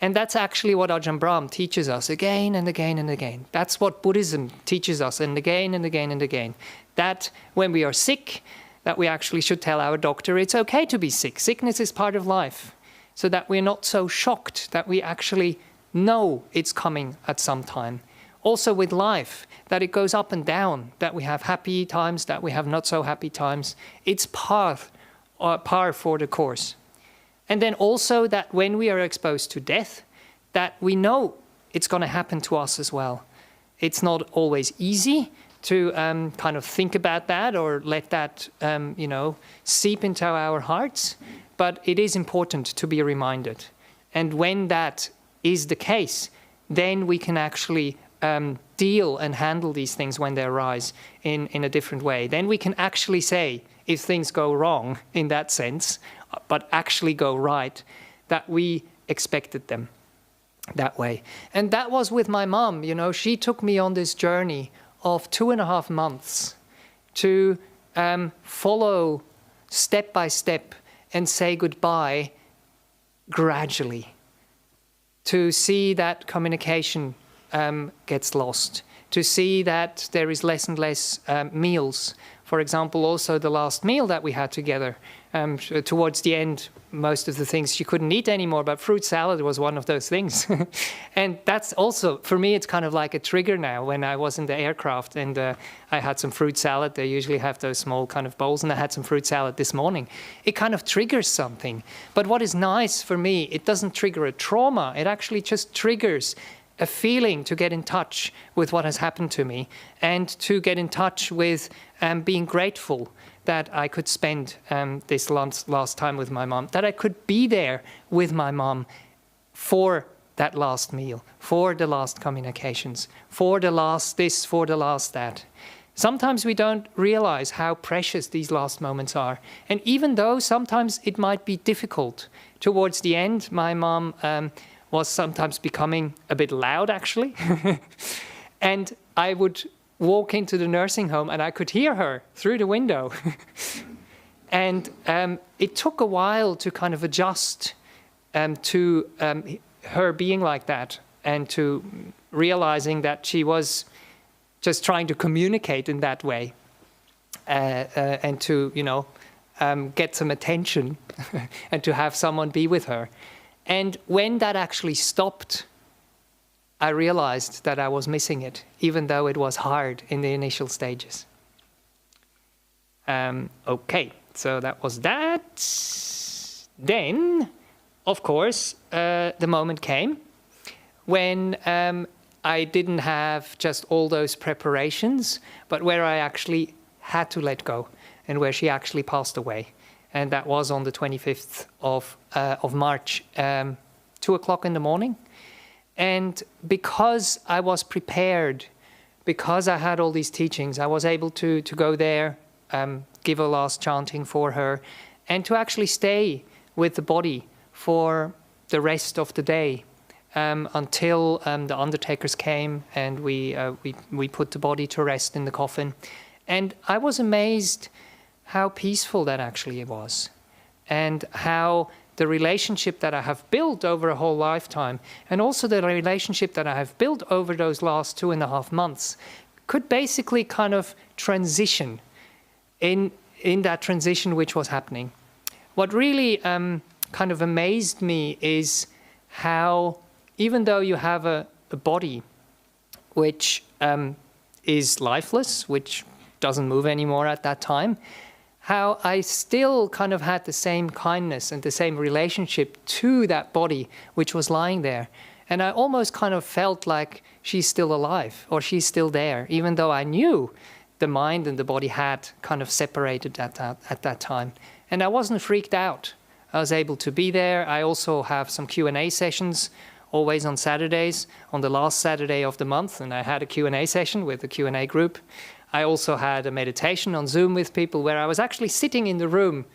And that's actually what Ajahn Brahm teaches us again and again and again. That's what Buddhism teaches us, and again and again and again. That when we are sick, that we actually should tell our doctor it's okay to be sick. Sickness is part of life. So that we're not so shocked, that we actually know it's coming at some time. Also with life, that it goes up and down, that we have happy times, that we have not so happy times. It's par for the course. And then also that when we are exposed to death, that we know it's going to happen to us as well. It's not always easy to kind of think about that or let that, seep into our hearts. But it is important to be reminded. And when that is the case, then we can actually deal and handle these things when they arise in a different way. Then we can actually say, if things go wrong in that sense, but actually go right, that we expected them that way. And that was with my mom. She took me on this journey of 2.5 months to follow step by step and say goodbye gradually, to see that communication gets lost, to see that there is less and less meals. For example, also the last meal that we had together, towards the end, most of the things she couldn't eat anymore, but fruit salad was one of those things. And that's also, for me, it's kind of like a trigger now. When I was in the aircraft and I had some fruit salad, they usually have those small kind of bowls, and I had some fruit salad this morning. It kind of triggers something. But what is nice for me, it doesn't trigger a trauma. It actually just triggers a feeling to get in touch with what has happened to me, and to get in touch with being grateful that I could spend this last time with my mom, that I could be there with my mom for that last meal, for the last communications, for the last this, for the last that. Sometimes we don't realize how precious these last moments are. And even though sometimes it might be difficult, towards the end, my mom was sometimes becoming a bit loud, actually. And I would walk into the nursing home and I could hear her through the window. And it took a while to kind of adjust to her being like that, and to realizing that she was just trying to communicate in that way, and to, get some attention and to have someone be with her. And when that actually stopped, I realized that I was missing it, even though it was hard in the initial stages. Okay, so that was that. Then, of course, the moment came when I didn't have just all those preparations, but where I actually had to let go, and where she actually passed away. And that was on the 25th of March, 2:00 in the morning. And because I was prepared, because I had all these teachings, I was able to go there, give a last chanting for her, and to actually stay with the body for the rest of the day, until the undertakers came and we put the body to rest in the coffin. And I was amazed how peaceful that actually was, and how the relationship that I have built over a whole lifetime, and also the relationship that I have built over those last 2.5 months, could basically kind of transition in that transition which was happening. What really kind of amazed me is how, even though you have a body which is lifeless, which doesn't move anymore at that time, how I still kind of had the same kindness and the same relationship to that body which was lying there. And I almost kind of felt like she's still alive or she's still there, even though I knew the mind and the body had kind of separated at that time. And I wasn't freaked out. I was able to be there. I also have some Q&A sessions, always on Saturdays, on the last Saturday of the month, and I had a Q&A session with the Q&A group. I also had a meditation on Zoom with people where I was actually sitting in the room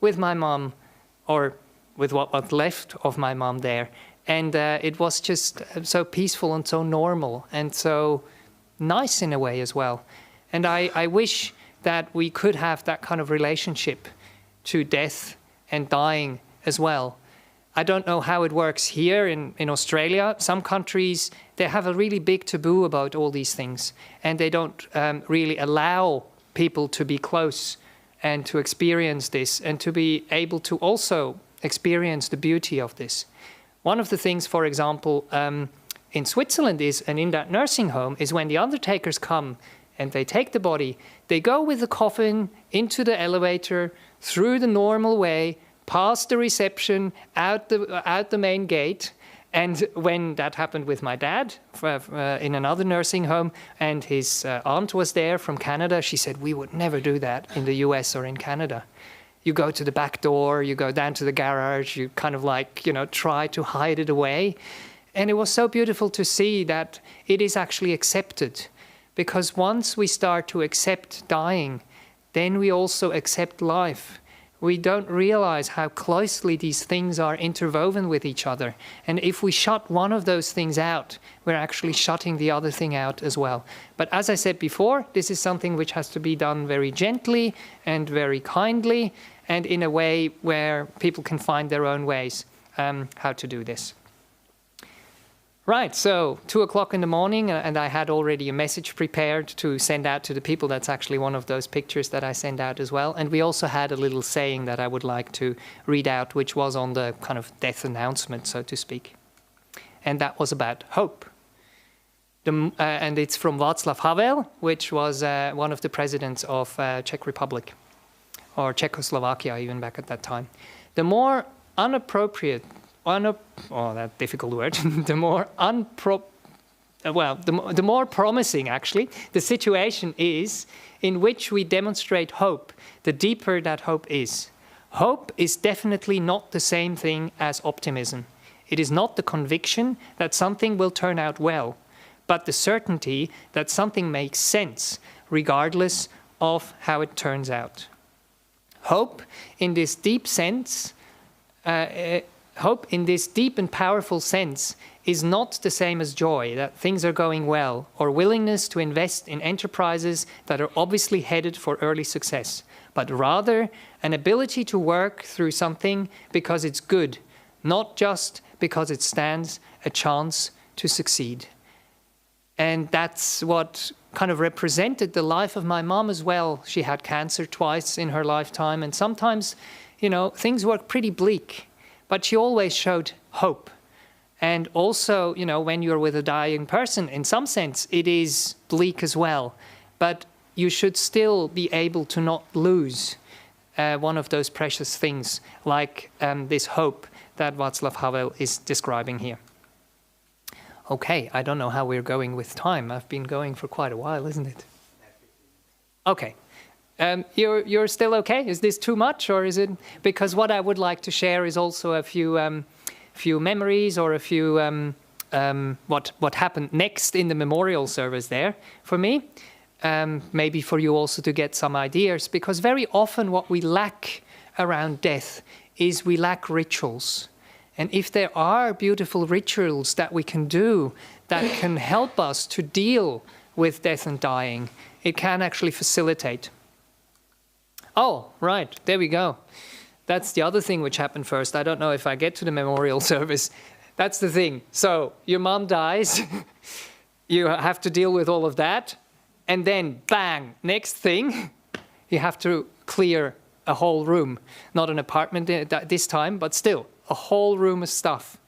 with my mom, or with what was left of my mom there. And it was just so peaceful and so normal and so nice in a way as well. And I wish that we could have that kind of relationship to death and dying as well. I don't know how it works here in Australia. Some countries, they have a really big taboo about all these things, and they don't really allow people to be close and to experience this and to be able to also experience the beauty of this. One of the things, for example, in Switzerland is, and in that nursing home, is when the undertakers come and they take the body, they go with the coffin into the elevator, through the normal way, past the reception, out the main gate. And when that happened with my dad in another nursing home, and his aunt was there from Canada, she said, we would never do that in the US or in Canada. You go to the back door, you go down to the garage, you kind of like, try to hide it away. And it was so beautiful to see that it is actually accepted. Because once we start to accept dying, then we also accept life. We don't realize how closely these things are interwoven with each other. And if we shut one of those things out, we're actually shutting the other thing out as well. But as I said before, this is something which has to be done very gently and very kindly, and in a way where people can find their own ways how to do this. Right, so 2 o'clock in the morning, and I had already a message prepared to send out to the people. That's actually one of those pictures that I send out as well. And we also had a little saying that I would like to read out, which was on the kind of death announcement, so to speak. And that was about hope. And it's from Václav Havel, which was one of the presidents of Czech Republic, or Czechoslovakia even back at that time. The more unappropriate, that difficult word, the more promising actually the situation is in which we demonstrate hope, the deeper that hope is. Hope is definitely not the same thing as optimism. It is not the conviction that something will turn out well, but the certainty that something makes sense regardless of how it turns out. Hope in this deep sense, hope in this deep and powerful sense is not the same as joy, that things are going well, or willingness to invest in enterprises that are obviously headed for early success, but rather an ability to work through something because it's good, not just because it stands a chance to succeed. And that's what kind of represented the life of my mom as well. She had cancer twice in her lifetime, and sometimes, things were pretty bleak. But she always showed hope. And also, when you're with a dying person, in some sense, it is bleak as well. But you should still be able to not lose one of those precious things, like this hope that Václav Havel is describing here. Okay, I don't know how we're going with time. I've been going for quite a while, isn't it? Okay. You're still okay? Is this too much, or is it? Because what I would like to share is also a few memories, or a few what happened next in the memorial service there for me. Maybe for you also to get some ideas, because very often what we lack around death is we lack rituals. And if there are beautiful rituals that we can do that can help us to deal with death and dying, it can actually facilitate. Oh, right, there we go. That's the other thing which happened first. I don't know if I get to the memorial service. That's the thing. So your mom dies, you have to deal with all of that, and then bang, next thing, you have to clear a whole room. Not an apartment this time, but still, a whole room of stuff.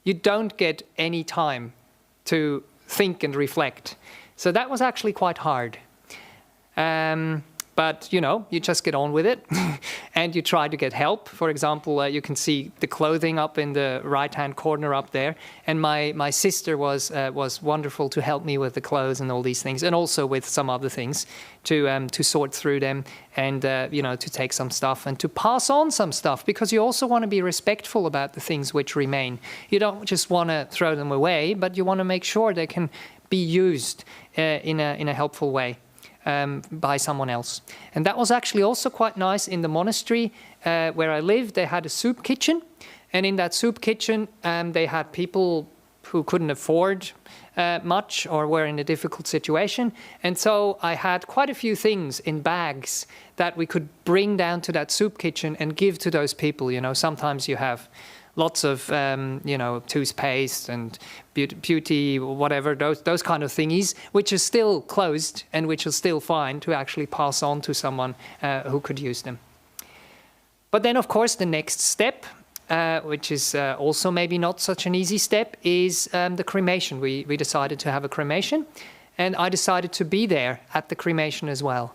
You don't get any time to think and reflect. So that was actually quite hard. But, you know, you just get on with it and you try to get help. For example, you can see the clothing up in the right-hand corner up there. And my sister was wonderful to help me with the clothes and all these things, and also with some other things to sort through them and, you know, to take some stuff and to pass on some stuff, because you also want to be respectful about the things which remain. You don't just want to throw them away, but you want to make sure they can be used in a helpful way. By someone else. And that was actually also quite nice. In the monastery where I lived, they had a soup kitchen. And in that soup kitchen, they had people who couldn't afford much or were in a difficult situation. And so I had quite a few things in bags that we could bring down to that soup kitchen and give to those people. You know, sometimes you have lots of, you know, toothpaste and beauty, whatever, those kind of thingies, which is still closed and which is still fine to actually pass on to someone who could use them. But then, of course, the next step, which is also maybe not such an easy step, is the cremation. We decided to have a cremation, and I decided to be there at the cremation as well.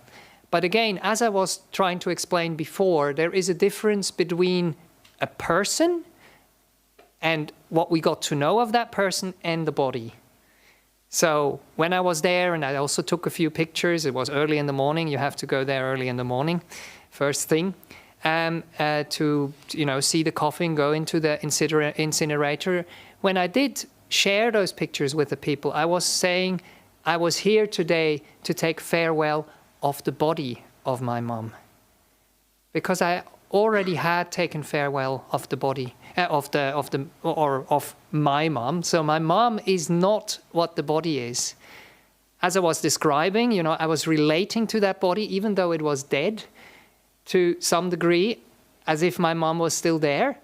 But again, as I was trying to explain before, there is a difference between a person and what we got to know of that person and the body. So when I was there, and I also took a few pictures, it was early in the morning, you have to go there early in the morning, first thing, to, you know, see the coffin go into the incinerator. When I did share those pictures with the people, I was saying, I was here today to take farewell of the body of my mom. Because I already had taken farewell of the body of my mom. So my mom is not what the body is. As I was describing, you know, I was relating to that body, even though it was dead, to some degree, as if my mom was still there.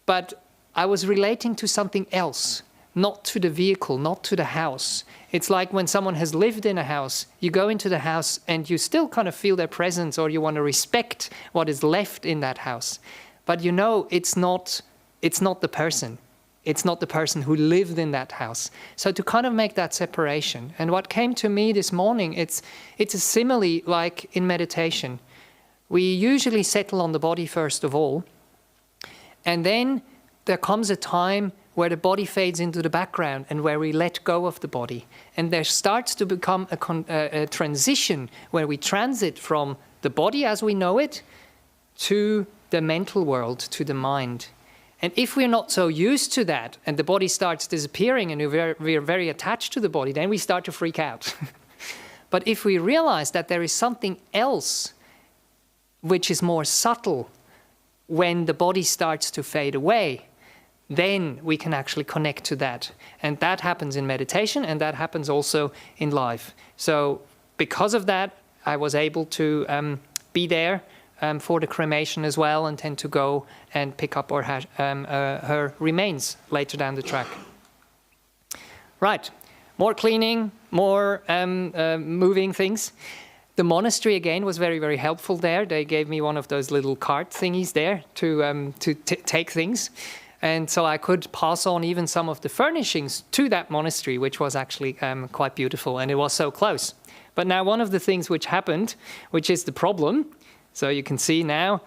But I was relating to something else, not to the vehicle, not to the house. It's like when someone has lived in a house, you go into the house and you still kind of feel their presence, or you want to respect what is left in that house. But you know, it's not the person. It's not the person who lived in that house. So to kind of make that separation. And what came to me this morning, it's a simile like in meditation. We usually settle on the body first of all. And then there comes a time where the body fades into the background and where we let go of the body. And there starts to become a transition where we transit from the body as we know it to the mental world, to the mind. And if we're not so used to that and the body starts disappearing and we're very attached to the body, then we start to freak out. But if we realize that there is something else which is more subtle when the body starts to fade away, then we can actually connect to that. And that happens in meditation, and that happens also in life. So because of that, I was able to be there for the cremation as well, and tend to go and pick up her remains later down the track. Right, more cleaning, more moving things. The monastery, again, was very, very helpful there. They gave me one of those little cart thingies there to take things. And so I could pass on even some of the furnishings to that monastery, which was actually quite beautiful, and it was so close. But now one of the things which happened, which is the problem, so you can see now,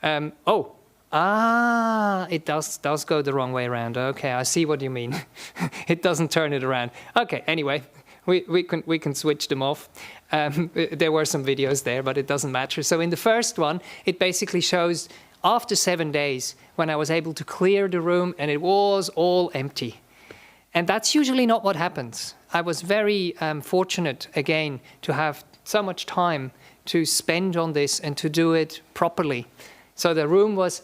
it does go the wrong way around. Okay, I see what you mean. It doesn't turn it around. Okay, anyway, we can switch them off. There were some videos there, but it doesn't matter. So in the first one, it basically shows after 7 days when I was able to clear the room and it was all empty. And that's usually not what happens. I was very fortunate, again, to have so much time to spend on this and to do it properly. So the room was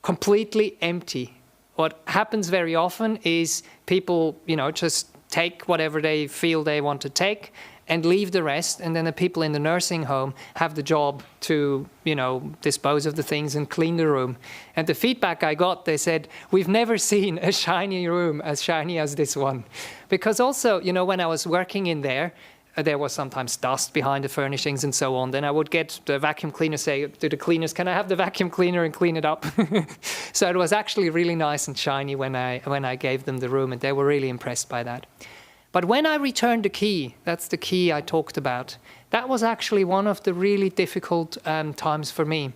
completely empty. What happens very often is people, you know, just take whatever they feel they want to take and leave the rest, and then the people in the nursing home have the job to, you know, dispose of the things and clean the room. And the feedback I got, they said, we've never seen a shiny room as shiny as this one. Because also, you know, when I was working in there was sometimes dust behind the furnishings and so on. Then I would get the vacuum cleaner, say to the cleaners, can I have the vacuum cleaner and clean it up? So it was actually really nice and shiny when I gave them the room, and they were really impressed by that. But when I returned the key, that's the key I talked about, that was actually one of the really difficult times for me,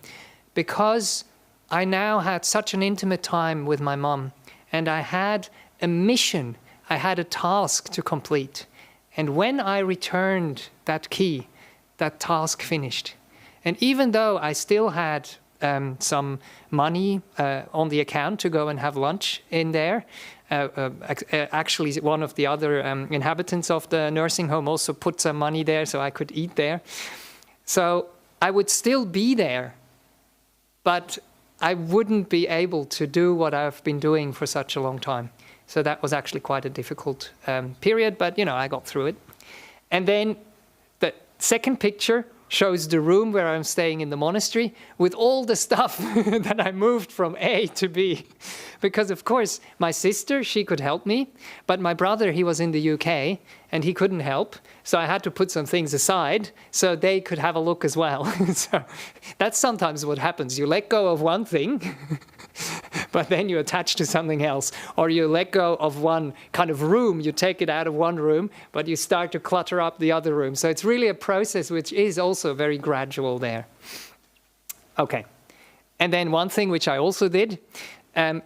because I now had such an intimate time with my mum, and I had a mission, I had a task to complete. And when I returned that key, that task finished. And even though I still had some money on the account to go and have lunch in there, actually one of the other inhabitants of the nursing home also put some money there so I could eat there. So I would still be there, but I wouldn't be able to do what I've been doing for such a long time. So that was actually quite a difficult period, but I got through it. And then the second picture shows the room where I'm staying in the monastery with all the stuff that I moved from A to B. Because of course, my sister, she could help me, but my brother, he was in the UK and he couldn't help. So I had to put some things aside so they could have a look as well. So that's sometimes what happens. You let go of one thing, but then you attach to something else. Or you let go of one kind of room, you take it out of one room, but you start to clutter up the other room. So it's really a process which is also very gradual there. Okay. And then one thing which I also did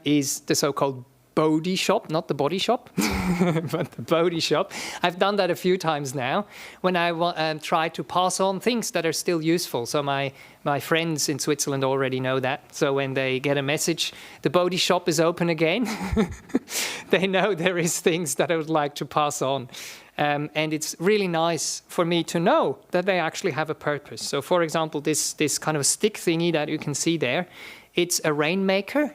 is the so-called Bodhi shop, not the body shop, but the Bodhi shop. I've done that a few times now when I try to pass on things that are still useful. So my friends in Switzerland already know that. So when they get a message, the Bodhi shop is open again, they know there is things that I would like to pass on. And it's really nice for me to know that they actually have a purpose. So for example, this kind of stick thingy that you can see there, it's a rainmaker.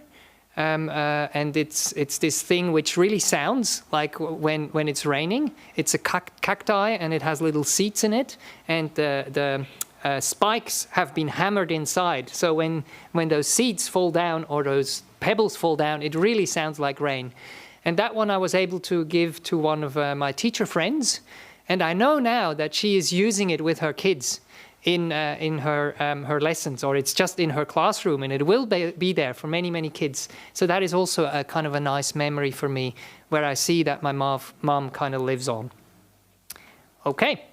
And it's this thing which really sounds like when it's raining. It's a cacti and it has little seeds in it, and the spikes have been hammered inside. So when those seeds fall down or those pebbles fall down, it really sounds like rain. And that one I was able to give to one of my teacher friends, and I know now that she is using it with her kids in her lessons, or it's just in her classroom, and it will be there for many, many kids. So that is also a kind of a nice memory for me, where I see that my mom kind of lives on. Okay.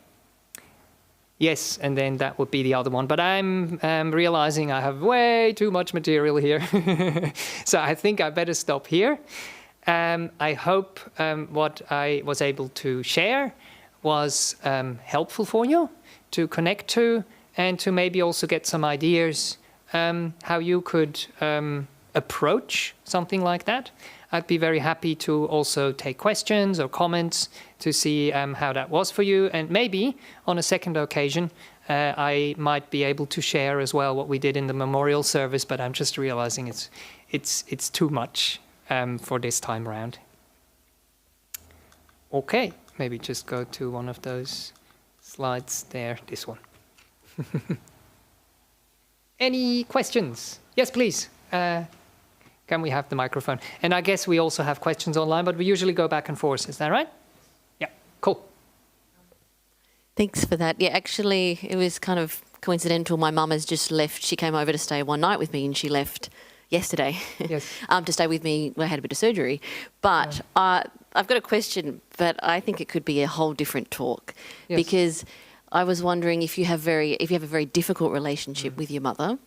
Yes, and then that would be the other one. But I'm realizing I have way too much material here. So I think I better stop here. I hope what I was able to share was helpful for you to connect to, and to maybe also get some ideas how you could approach something like that. I'd be very happy to also take questions or comments to see how that was for you, and maybe on a second occasion I might be able to share as well what we did in the memorial service, but I'm just realizing it's too much for this time around. Okay, maybe just go to one of those slides there, this one. Any questions? Yes, please. Can we have the microphone? And I guess we also have questions online, but we usually go back and forth. Is that right? Yeah, cool. Thanks for that. Yeah, actually, it was kind of coincidental. My mum has just left. She came over to stay one night with me, and she left yesterday. Yes. To stay with me. I had a bit of surgery. But I've got a question, but I think it could be a whole different talk. Yes. Because I was wondering if you have a very difficult relationship with your mother.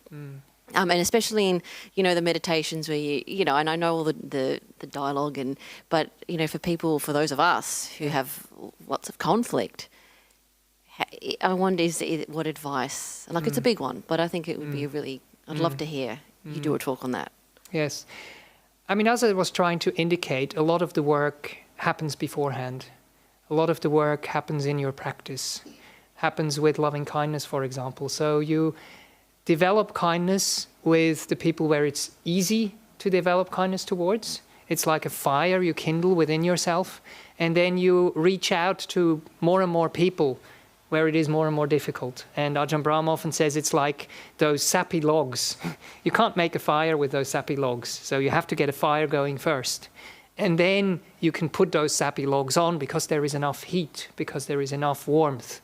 And especially in, the meditations where and I know all the dialogue, but for those of us who have lots of conflict, I wonder what advice, it's a big one, but I think it would be I'd love to hear you do a talk on that. Yes. I mean, as I was trying to indicate, a lot of the work happens beforehand. A lot of the work happens in your practice, happens with loving kindness, for example. So you develop kindness with the people where it's easy to develop kindness towards. It's like a fire you kindle within yourself, and then you reach out to more and more people where it is more and more difficult. And Ajahn Brahm often says it's like those sappy logs. You can't make a fire with those sappy logs, so you have to get a fire going first. And then you can put those sappy logs on because there is enough heat, because there is enough warmth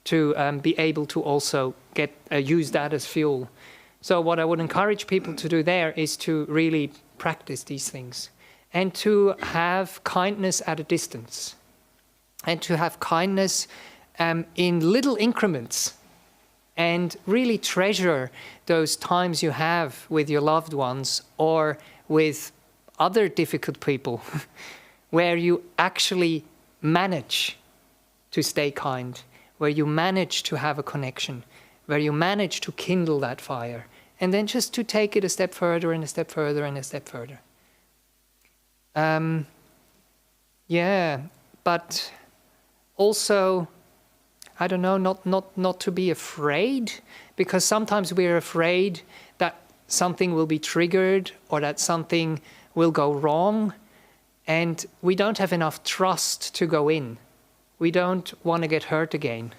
to be able to also use that as fuel. So what I would encourage people to do there is to really practice these things, and to have kindness at a distance, and to have kindness in little increments and really treasure those times you have with your loved ones or with other difficult people where you actually manage to stay kind, where you manage to have a connection, where you manage to kindle that fire, and then just to take it a step further and a step further and a step further. Yeah, but also, I don't know, not to be afraid, because sometimes we're afraid that something will be triggered or that something will go wrong, and we don't have enough trust to go in. We don't want to get hurt again.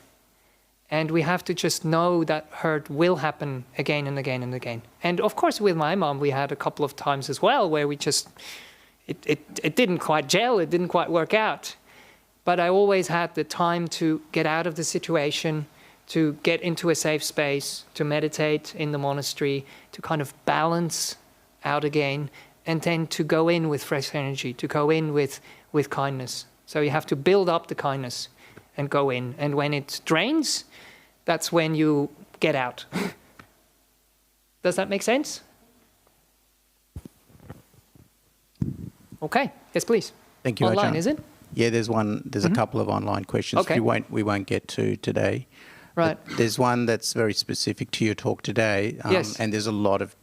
And we have to just know that hurt will happen again and again and again. And of course, with my mom, we had a couple of times as well where we just, it didn't quite gel, it didn't quite work out. But I always had the time to get out of the situation, to get into a safe space, to meditate in the monastery, to kind of balance out again, and then to go in with fresh energy, to go in with kindness. So you have to build up the kindness and go in. And when it drains, that's when you get out. Does that make sense? Okay. Yes, please. Thank you, Online, Ajahn. is it? Yeah, there's a couple of online questions Okay. we won't get to today. Right. But there's one that's very specific to your talk today. Yes. And there's a lot of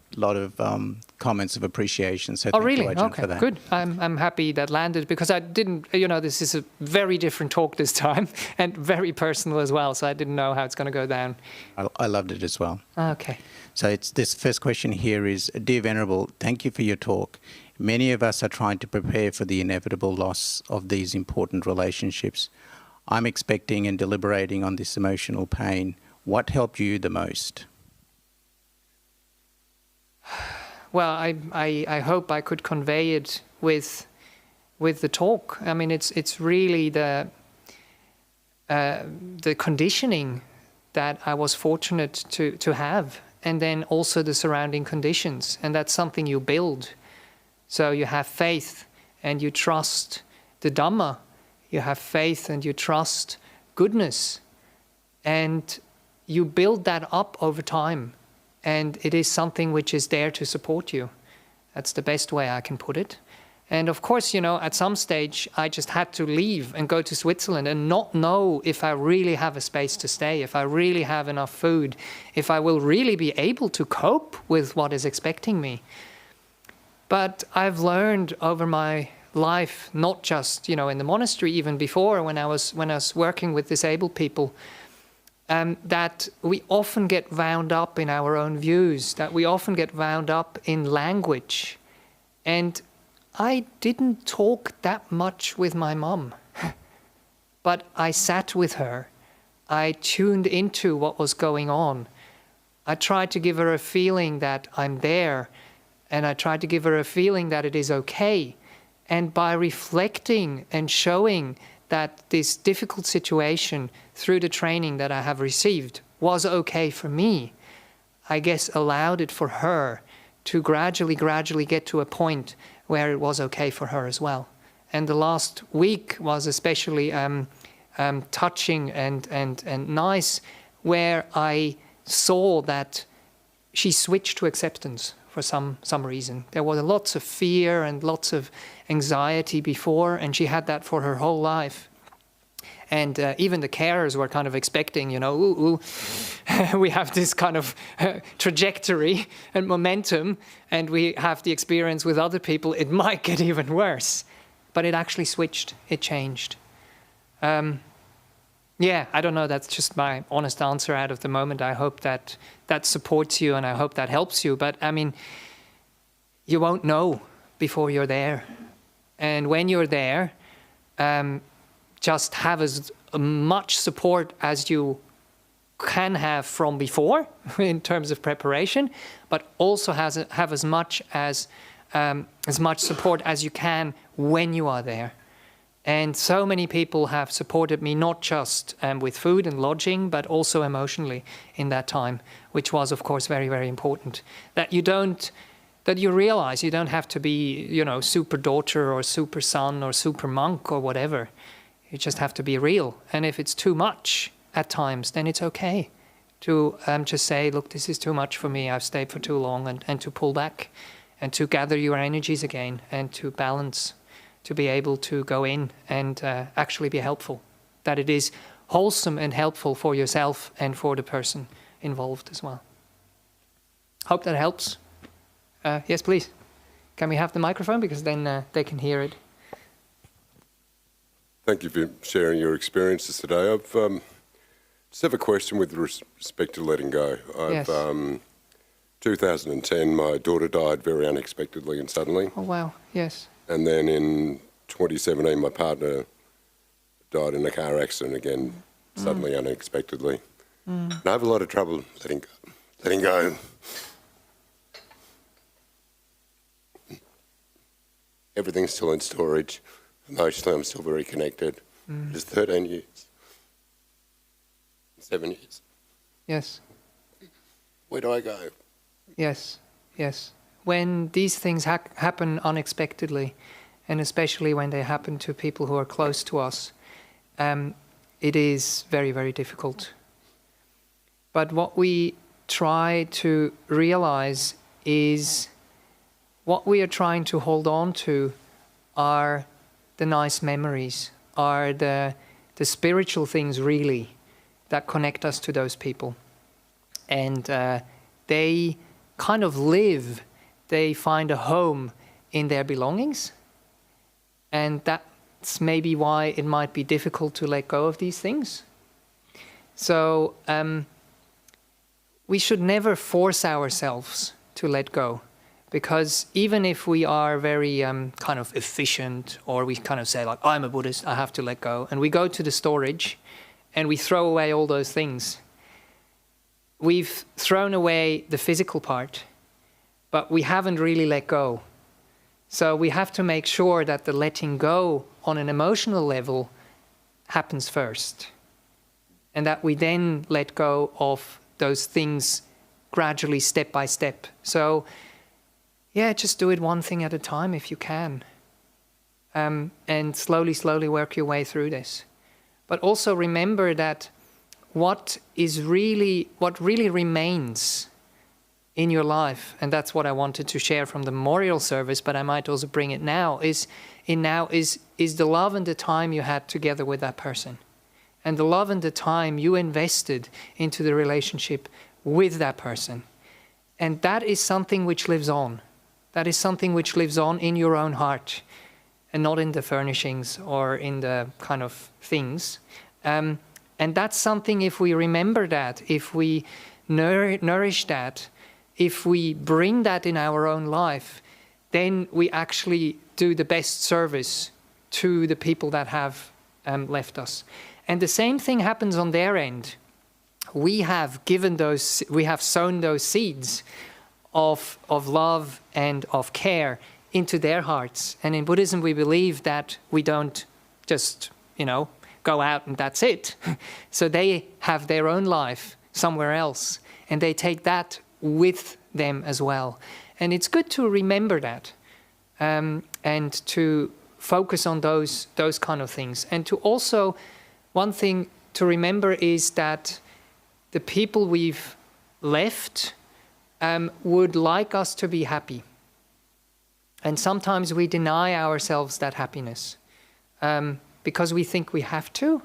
comments of appreciation. So thank really? you, Ajahn, Okay, for that. good. I'm happy that landed, because I didn't, this is a very different talk this time and very personal as well. So I didn't know how it's going to go down. I loved it as well. Okay. So this first question here is, Dear Venerable, thank you for your talk. Many of us are trying to prepare for the inevitable loss of these important relationships. I'm expecting and deliberating on this emotional pain. What helped you the most? Well, I hope I could convey it with the talk. I mean, it's really the conditioning that I was fortunate to have, and then also the surrounding conditions, and that's something you build. So you have faith and you trust the Dhamma. You have faith and you trust goodness, and you build that up over time. And it is something which is there to support you. That's the best way I can put it. And of course, at some stage, I just had to leave and go to Switzerland and not know if I really have a space to stay, if I really have enough food, if I will really be able to cope with what is expecting me. But I've learned over my life, not just, in the monastery, even before when I was working with disabled people, that we often get wound up in our own views, that we often get wound up in language. And I didn't talk that much with my mum, but I sat with her. I tuned into what was going on. I tried to give her a feeling that I'm there, and I tried to give her a feeling that it is okay. And by reflecting and showing that this difficult situation through the training that I have received was okay for me, I guess allowed it for her to gradually get to a point where it was okay for her as well. And the last week was especially touching and nice, where I saw that she switched to acceptance for some reason. There was lots of fear and lots of anxiety before, and she had that for her whole life. And even the carers were kind of expecting, we have this kind of trajectory and momentum, and we have the experience with other people, it might get even worse. But it actually switched, it changed. I don't know, that's just my honest answer out of the moment. I hope that supports you, and I hope that helps you. But I mean, you won't know before you're there. And when you're there, just have as much support as you can have from before in terms of preparation, but also have as much support as you can when you are there. And so many people have supported me, not just with food and lodging, but also emotionally in that time, which was, of course, very, very important. That you realize you don't have to be, super daughter or super son or super monk or whatever. You just have to be real. And if it's too much at times, then it's okay to just say, look, this is too much for me. I've stayed for too long, and to pull back and to gather your energies again and to balance, to be able to go in and actually be helpful. That it is wholesome and helpful for yourself and for the person involved as well. Hope that helps. Yes, please. Can we have the microphone? Because then they can hear it. Thank you for sharing your experiences today. I've just have a question with respect to letting go. Yes. 2010, my daughter died very unexpectedly and suddenly. Oh, wow. Yes. And then in 2017, my partner died in a car accident again, suddenly, unexpectedly. And I have a lot of trouble letting go. Everything's still in storage. Emotionally, I'm still very connected. It's 13 years. 7 years. Yes. Where do I go? Yes. Yes. When these things happen unexpectedly, and especially when they happen to people who are close to us, it is very, very difficult. But what we try to realize is what we are trying to hold on to are the nice memories, are the spiritual things really that connect us to those people. And they kind of live, they find a home in their belongings. And that's maybe why it might be difficult to let go of these things. So we should never force ourselves to let go. Because even if we are very kind of efficient, or we kind of say like, I'm a Buddhist, I have to let go, and we go to the storage and we throw away all those things, we've thrown away the physical part, but we haven't really let go. So we have to make sure that the letting go on an emotional level happens first, and that we then let go of those things gradually, step by step. So yeah, just do it one thing at a time if you can. And slowly work your way through this. But also remember that what really remains in your life, and that's what I wanted to share from the memorial service, but I might also bring it now, is the love and the time you had together with that person. And the love and the time you invested into the relationship with that person. And that is something which lives on. That is something which lives on in your own heart and not in the furnishings or in the kind of things. And that's something, if we remember that, if we nourish that, if we bring that in our own life, then we actually do the best service to the people that have left us. And the same thing happens on their end. We have sown those seeds of love and of care into their hearts. And in Buddhism, we believe that we don't just, go out and that's it. So they have their own life somewhere else, and they take that with them as well. And it's good to remember that, and to focus on those kind of things. And to also, one thing to remember is that the people we've left would like us to be happy. And sometimes we deny ourselves that happiness because we think we have to.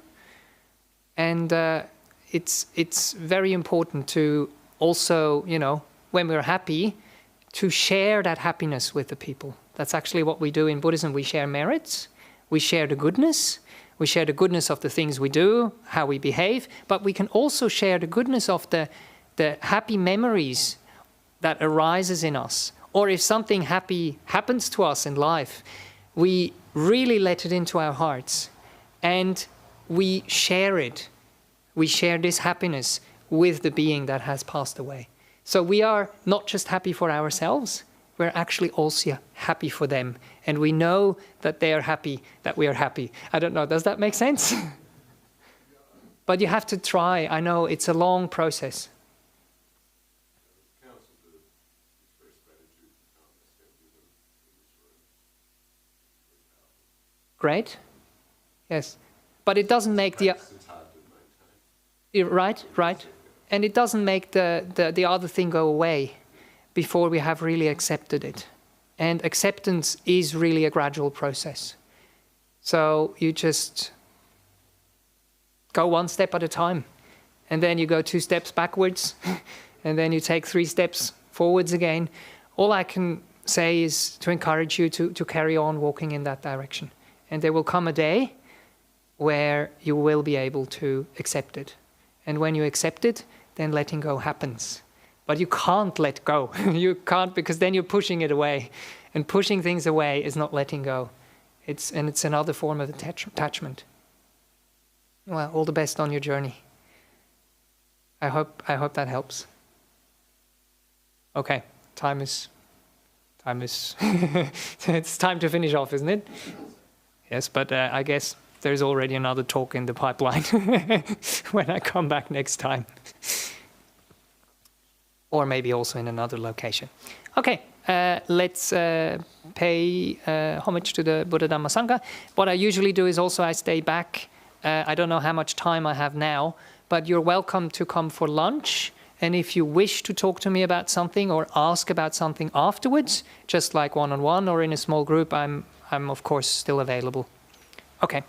And it's very important to also, when we're happy, to share that happiness with the people. That's actually what we do in Buddhism. We share merits, we share the goodness of the things we do, how we behave, but we can also share the goodness of the happy memories that arises in us. Or if something happy happens to us in life, we really let it into our hearts and we share it. We share this happiness with the being that has passed away. So we are not just happy for ourselves, we're actually also happy for them. And we know that they are happy, that we are happy. I don't know, does that make sense? But you have to try. I know it's a long process. Great. Yes. but it doesn't make the... Right. And it doesn't make the other thing go away before we have really accepted it. And acceptance is really a gradual process. So you just go one step at a time. And then you go 2 steps backwards. And then you take 3 steps forwards again. All I can say is to encourage you to carry on walking in that direction. And there will come a day where you will be able to accept it. And when you accept it, then letting go happens. But you can't let go. You can't, because then you're pushing it away. And pushing things away is not letting go. It's another form of attachment. Well, all the best on your journey. I hope that helps. Okay, time is it's time to finish off, isn't it? Yes, but I guess there's already another talk in the pipeline when I come back next time. Or maybe also in another location. Okay, let's pay homage to the Buddha Dhamma Sangha. What I usually do is also I stay back. I don't know how much time I have now, but you're welcome to come for lunch. And if you wish to talk to me about something or ask about something afterwards, just like one-on-one or in a small group, I'm of course still available. Okay.